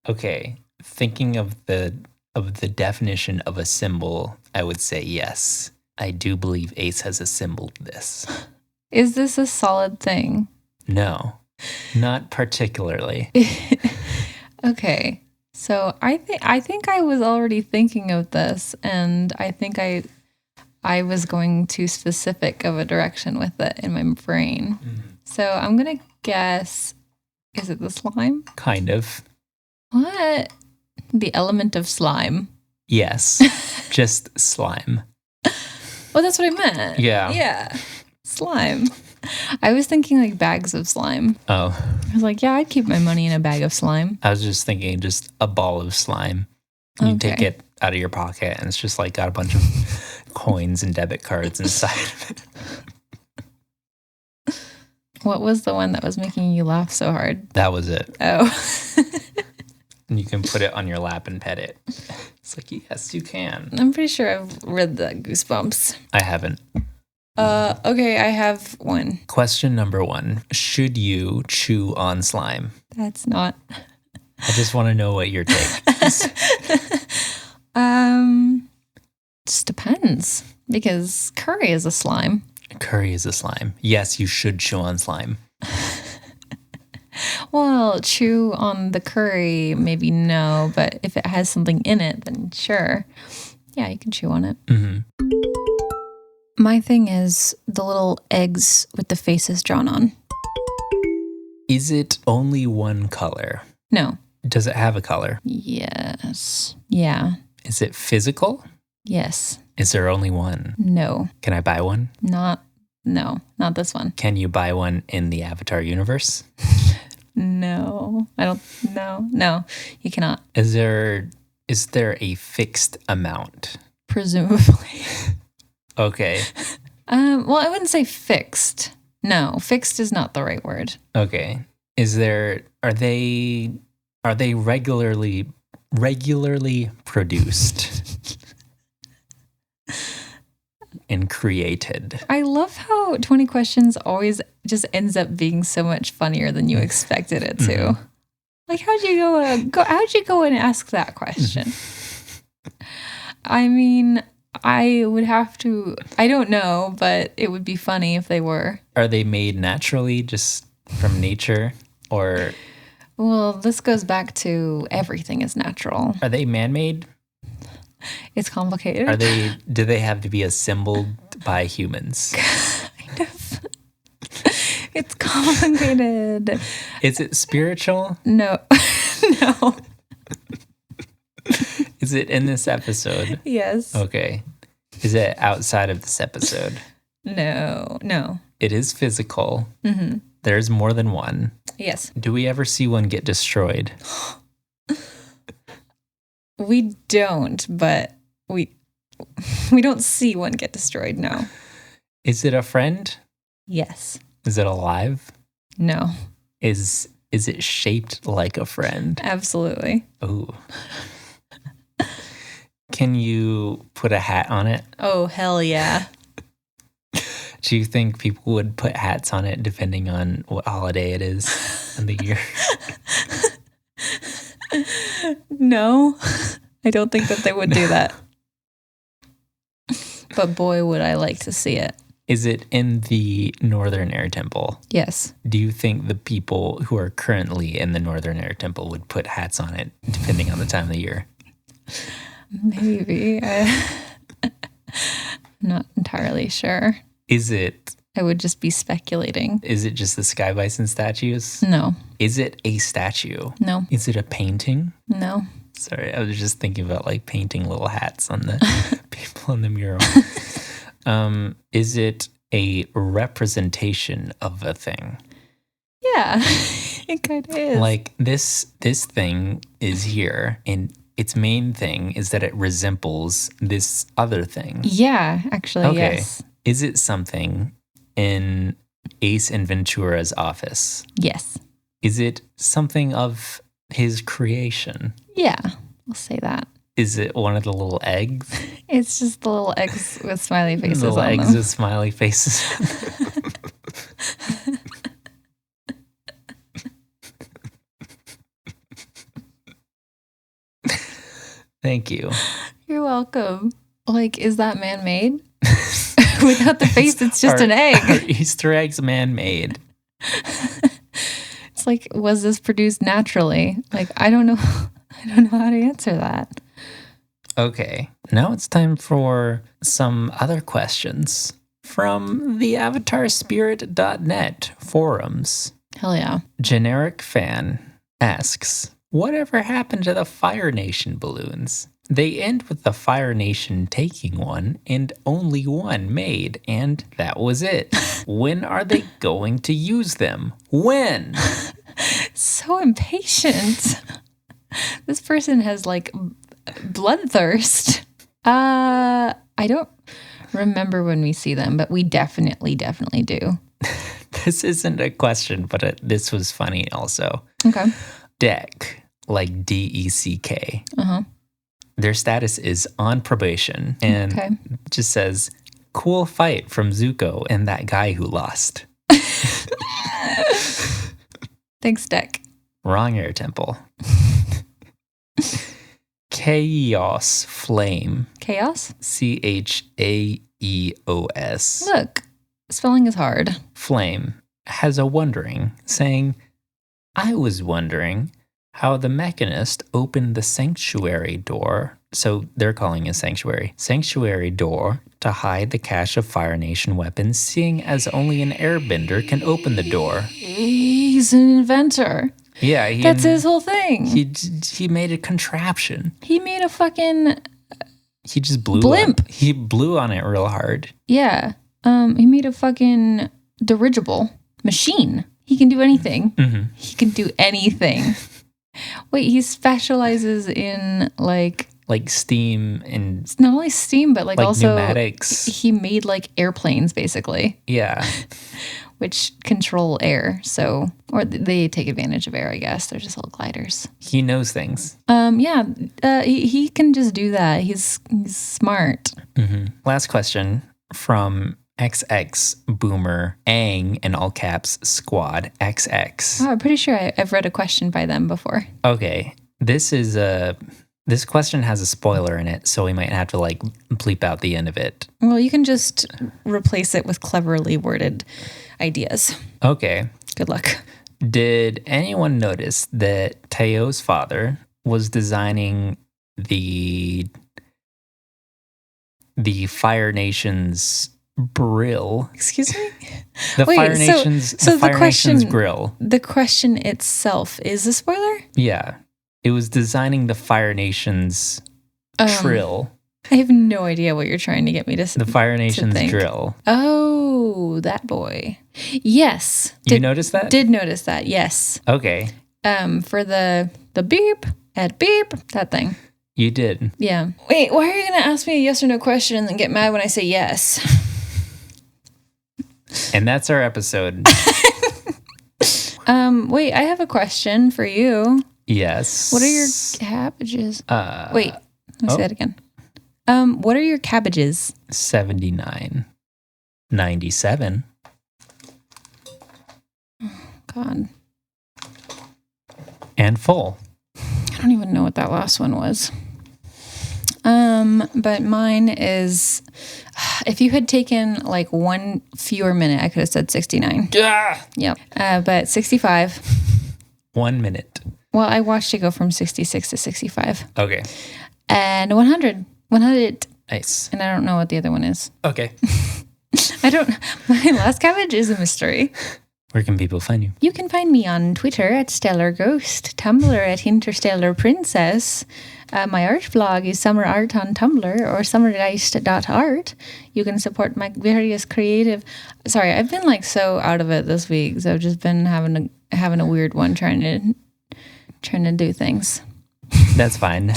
Speaker 2: Okay, thinking of the definition of a symbol, I would say yes. I do believe Ace has assembled this.
Speaker 1: Is this a solid thing?
Speaker 2: No, not particularly.
Speaker 1: Okay, so I think I was already thinking of this, and I think I was going too specific of a direction with it in my brain. So I'm gonna guess, is it the slime?
Speaker 2: Kind of.
Speaker 1: What? The element of slime.
Speaker 2: Yes, just slime.
Speaker 1: Oh, that's what I meant.
Speaker 2: Yeah.
Speaker 1: Yeah, slime. I was thinking like bags of slime.
Speaker 2: Oh.
Speaker 1: I was like, yeah, I'd keep my money in a bag of slime.
Speaker 2: I was just thinking just a ball of slime. You take it out of your pocket and it's just like got a bunch of coins and debit cards inside of it.
Speaker 1: What was the one that was making you laugh so hard?
Speaker 2: That was it.
Speaker 1: Oh.
Speaker 2: And you can put it on your lap and pet it. It's like, yes, you can.
Speaker 1: I'm pretty sure I've read the Goosebumps.
Speaker 2: I haven't.
Speaker 1: Okay, I have one.
Speaker 2: Question number 1. Should you chew on slime?
Speaker 1: That's not.
Speaker 2: I just want to know what your take is.
Speaker 1: Just depends. Because curry is a slime.
Speaker 2: Curry is a slime. Yes, you should chew on slime.
Speaker 1: Well, chew on the curry, maybe no, but if it has something in it, then sure. Yeah, you can chew on it.
Speaker 2: Mm-hmm.
Speaker 1: My thing is the little eggs with the faces drawn on.
Speaker 2: Is it only one color?
Speaker 1: No.
Speaker 2: Does it have a color?
Speaker 1: Yes. Yeah.
Speaker 2: Is it physical?
Speaker 1: Yes.
Speaker 2: Is there only one?
Speaker 1: No.
Speaker 2: Can I buy one?
Speaker 1: No, not this one.
Speaker 2: Can you buy one in the Avatar universe?
Speaker 1: No. No, you cannot.
Speaker 2: Is there a fixed amount?
Speaker 1: Presumably.
Speaker 2: Okay.
Speaker 1: Well, I wouldn't say fixed. No, fixed is not the right word.
Speaker 2: Okay. Are they regularly produced and created?
Speaker 1: I love how 20 questions always just ends up being so much funnier than you expected it to.
Speaker 2: Mm-hmm.
Speaker 1: Like, how'd you go and ask that question? I mean, I would have to, I don't know, but it would be funny if they were.
Speaker 2: Are they made naturally, just from nature, or?
Speaker 1: Well, this goes back to everything is natural.
Speaker 2: Are they man-made?
Speaker 1: It's complicated.
Speaker 2: Do they have to be assembled by humans?
Speaker 1: Kind of. It's complicated.
Speaker 2: Is it spiritual?
Speaker 1: No. No.
Speaker 2: Is it in this episode?
Speaker 1: Yes.
Speaker 2: Okay. Is it outside of this episode?
Speaker 1: No.
Speaker 2: It is physical.
Speaker 1: Mm-hmm.
Speaker 2: There's more than one.
Speaker 1: Yes.
Speaker 2: Do we ever see one get destroyed?
Speaker 1: We don't, but we don't see one get destroyed, no.
Speaker 2: Is it a friend?
Speaker 1: Yes.
Speaker 2: Is it alive?
Speaker 1: No.
Speaker 2: Is it shaped like a friend?
Speaker 1: Absolutely.
Speaker 2: Ooh. Can you put a hat on it?
Speaker 1: Oh, hell yeah.
Speaker 2: Do you think people would put hats on it depending on what holiday it is in the year?
Speaker 1: No, I don't think that they would do that. But boy, would I like to see it.
Speaker 2: Is it in the Northern Air Temple?
Speaker 1: Yes.
Speaker 2: Do you think the people who are currently in the Northern Air Temple would put hats on it depending on the time of the year?
Speaker 1: Maybe. I'm not entirely sure.
Speaker 2: Is it?
Speaker 1: I would just be speculating.
Speaker 2: Is it just the Sky Bison statues?
Speaker 1: No.
Speaker 2: Is it a statue?
Speaker 1: No.
Speaker 2: Is it a painting?
Speaker 1: No.
Speaker 2: Sorry, I was just thinking about like painting little hats on the people in the mural. Is it a representation of a thing?
Speaker 1: Yeah, it kind of is.
Speaker 2: Like this thing is here, and its main thing is that it resembles this other thing.
Speaker 1: Yeah, actually,
Speaker 2: okay.
Speaker 1: Yes.
Speaker 2: Is it something in Ace Inventura's office?
Speaker 1: Yes.
Speaker 2: Is it something of his creation?
Speaker 1: Yeah, we'll say that.
Speaker 2: Is it one of the little eggs?
Speaker 1: It's just the little eggs with smiley faces
Speaker 2: little
Speaker 1: on
Speaker 2: eggs
Speaker 1: them.
Speaker 2: with smiley faces. Thank you.
Speaker 1: You're welcome. Like, is that man-made? Without the face, it's just an egg.
Speaker 2: Are Easter eggs man-made?
Speaker 1: It's like, was this produced naturally? Like, I don't know how to answer that.
Speaker 2: Okay, now it's time for some other questions from the avatarspirit.net forums.
Speaker 1: Hell yeah.
Speaker 2: Generic fan asks, whatever happened to the Fire Nation balloons? They end with the Fire Nation taking one and only one made, and that was it. When are they going to use them? When?
Speaker 1: So impatient. This person has like bloodthirst. I don't remember when we see them, but we definitely do.
Speaker 2: This isn't a question, but this was funny also.
Speaker 1: Okay.
Speaker 2: Deck, like DECK.
Speaker 1: Uh-huh.
Speaker 2: Their status is on probation, and it just says, cool fight from Zuko and that guy who lost.
Speaker 1: Thanks, Deck.
Speaker 2: Wrong air temple. Chaos Flame.
Speaker 1: Chaos?
Speaker 2: CHAEOS.
Speaker 1: Look, spelling is hard.
Speaker 2: Flame has a wondering, saying, I was wondering how the mechanist opened the sanctuary door. So they're calling it sanctuary door to hide the cache of Fire Nation weapons, seeing as only an airbender can open the door.
Speaker 1: He's an inventor.
Speaker 2: Yeah,
Speaker 1: that's his whole thing.
Speaker 2: He made a contraption.
Speaker 1: He made a fucking.
Speaker 2: He just blew
Speaker 1: blimp.
Speaker 2: He blew on it real hard.
Speaker 1: Yeah. He made a fucking dirigible machine. He can do anything.
Speaker 2: Mm-hmm.
Speaker 1: He can do anything. Wait, he specializes in like
Speaker 2: steam and
Speaker 1: not only steam, but like also
Speaker 2: pneumatics.
Speaker 1: He made like airplanes basically.
Speaker 2: Yeah.
Speaker 1: Which control air. So, or they take advantage of air, I guess. They're just little gliders.
Speaker 2: He knows things.
Speaker 1: Yeah. He can just do that. He's smart.
Speaker 2: Mm-hmm. Last question from XX Boomer Ang in all caps squad XX.
Speaker 1: Oh, I'm pretty sure I've read a question by them before.
Speaker 2: Okay. This question has a spoiler in it, so we might have to like bleep out the end of it.
Speaker 1: Well, you can just replace it with cleverly worded ideas.
Speaker 2: Okay.
Speaker 1: Good luck.
Speaker 2: Did anyone notice that Teo's father was designing the Fire Nation's brill?
Speaker 1: Excuse me?
Speaker 2: The Fire Nation's grill.
Speaker 1: The question itself is a spoiler?
Speaker 2: Yeah. It was designing the Fire Nation's trill.
Speaker 1: I have no idea what you're trying to get me to
Speaker 2: The Fire Nation's drill.
Speaker 1: Oh, that boy. Yes.
Speaker 2: You noticed that?
Speaker 1: Did notice that, yes.
Speaker 2: Okay.
Speaker 1: For the beep, at beep, that thing.
Speaker 2: You did.
Speaker 1: Yeah. Wait, why are you going to ask me a yes or no question and then get mad when I say yes?
Speaker 2: And that's our episode.
Speaker 1: Wait, I have a question for you.
Speaker 2: Yes.
Speaker 1: What are your cabbages? Wait, let me say that again. What are your cabbages?
Speaker 2: 79. 97.
Speaker 1: God.
Speaker 2: And full.
Speaker 1: I don't even know what that last one was. But mine is, if you had taken like one fewer minute, I could have said 69.
Speaker 2: Yeah.
Speaker 1: Yep. But 65.
Speaker 2: 1 minute.
Speaker 1: Well, I watched it go from 66 to 65.
Speaker 2: Okay.
Speaker 1: And 100. 100.
Speaker 2: Nice.
Speaker 1: And I don't know what the other one is.
Speaker 2: Okay.
Speaker 1: My last cabbage is a mystery.
Speaker 2: Where can people find you?
Speaker 1: You can find me on Twitter at Stellar Ghost, Tumblr at Interstellar Princess. My art blog is Summer Art on Tumblr or summergeist.art. You can support my various creative... Sorry, I've been like so out of it this week. So I've just been having a weird one trying to do things.
Speaker 2: That's fine.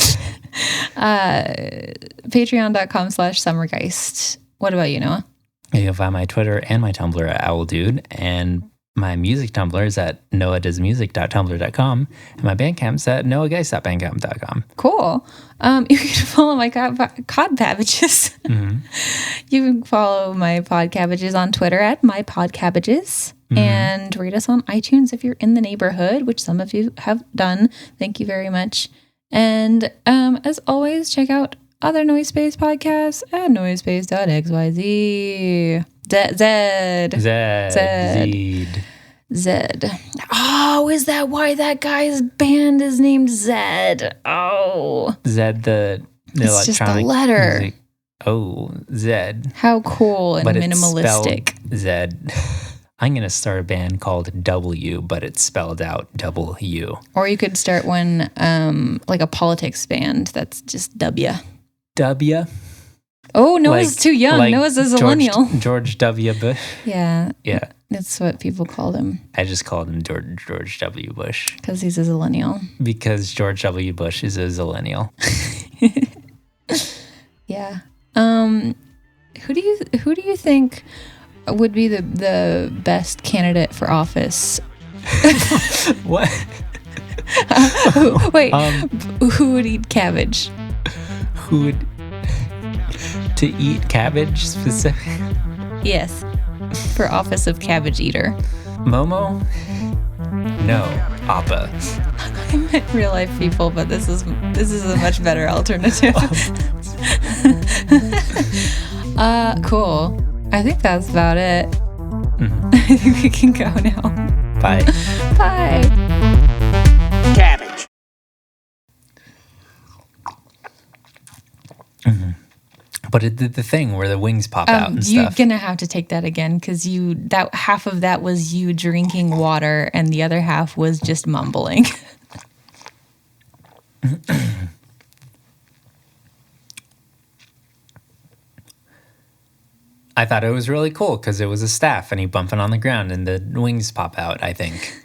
Speaker 1: Patreon.com/summergeist. What about you, Noah?
Speaker 2: You can find my Twitter and my Tumblr at OwlDude, and my music Tumblr is at noahdoesmusic.tumblr.com, and my Bandcamp's at noahgeist.bandcamp.com.
Speaker 1: Cool. You can follow my Podcabbages.
Speaker 2: Mm-hmm.
Speaker 1: You can follow my Podcabbages on Twitter at My Podcabbages. Mm-hmm. And rate us on iTunes if you're in the neighborhood, which some of you have done. Thank you very much. And as always, check out other Noise Space podcasts at noisespace.xyz. Zed. Oh, is that why that guy's band is named Zed? Oh.
Speaker 2: Zed, the
Speaker 1: it's
Speaker 2: electronic
Speaker 1: just the letter.
Speaker 2: music. Oh, Zed.
Speaker 1: How cool and
Speaker 2: but
Speaker 1: minimalistic.
Speaker 2: It's Zed. I'm going to start a band called W, but it's spelled out W.
Speaker 1: Or you could start one like a politics band that's just W.
Speaker 2: W?
Speaker 1: Oh, Noah's too young. Noah's a millennial.
Speaker 2: George W. Bush?
Speaker 1: Yeah.
Speaker 2: Yeah.
Speaker 1: That's what people called him.
Speaker 2: I just called him George W. Bush.
Speaker 1: Because he's a zillennial.
Speaker 2: Because George W. Bush is a zillennial.
Speaker 1: Yeah. Who do you think would be the best candidate for office?
Speaker 2: What?
Speaker 1: Wait, who would eat cabbage?
Speaker 2: Who would to eat cabbage specific?
Speaker 1: Yes, for office of cabbage eater.
Speaker 2: Momo? No, Appa.
Speaker 1: I meant real life people, but this is a much better alternative. Cool. I think that's about it. I think we can go now.
Speaker 2: Bye.
Speaker 1: Bye.
Speaker 3: Cabbage.
Speaker 2: But it did the thing where the wings pop out and
Speaker 1: You're
Speaker 2: stuff.
Speaker 1: gonna have to take that again because that half of that was you drinking water and the other half was just mumbling.
Speaker 2: I thought it was really cool because it was a staff and he bumping on the ground and the wings pop out, I think.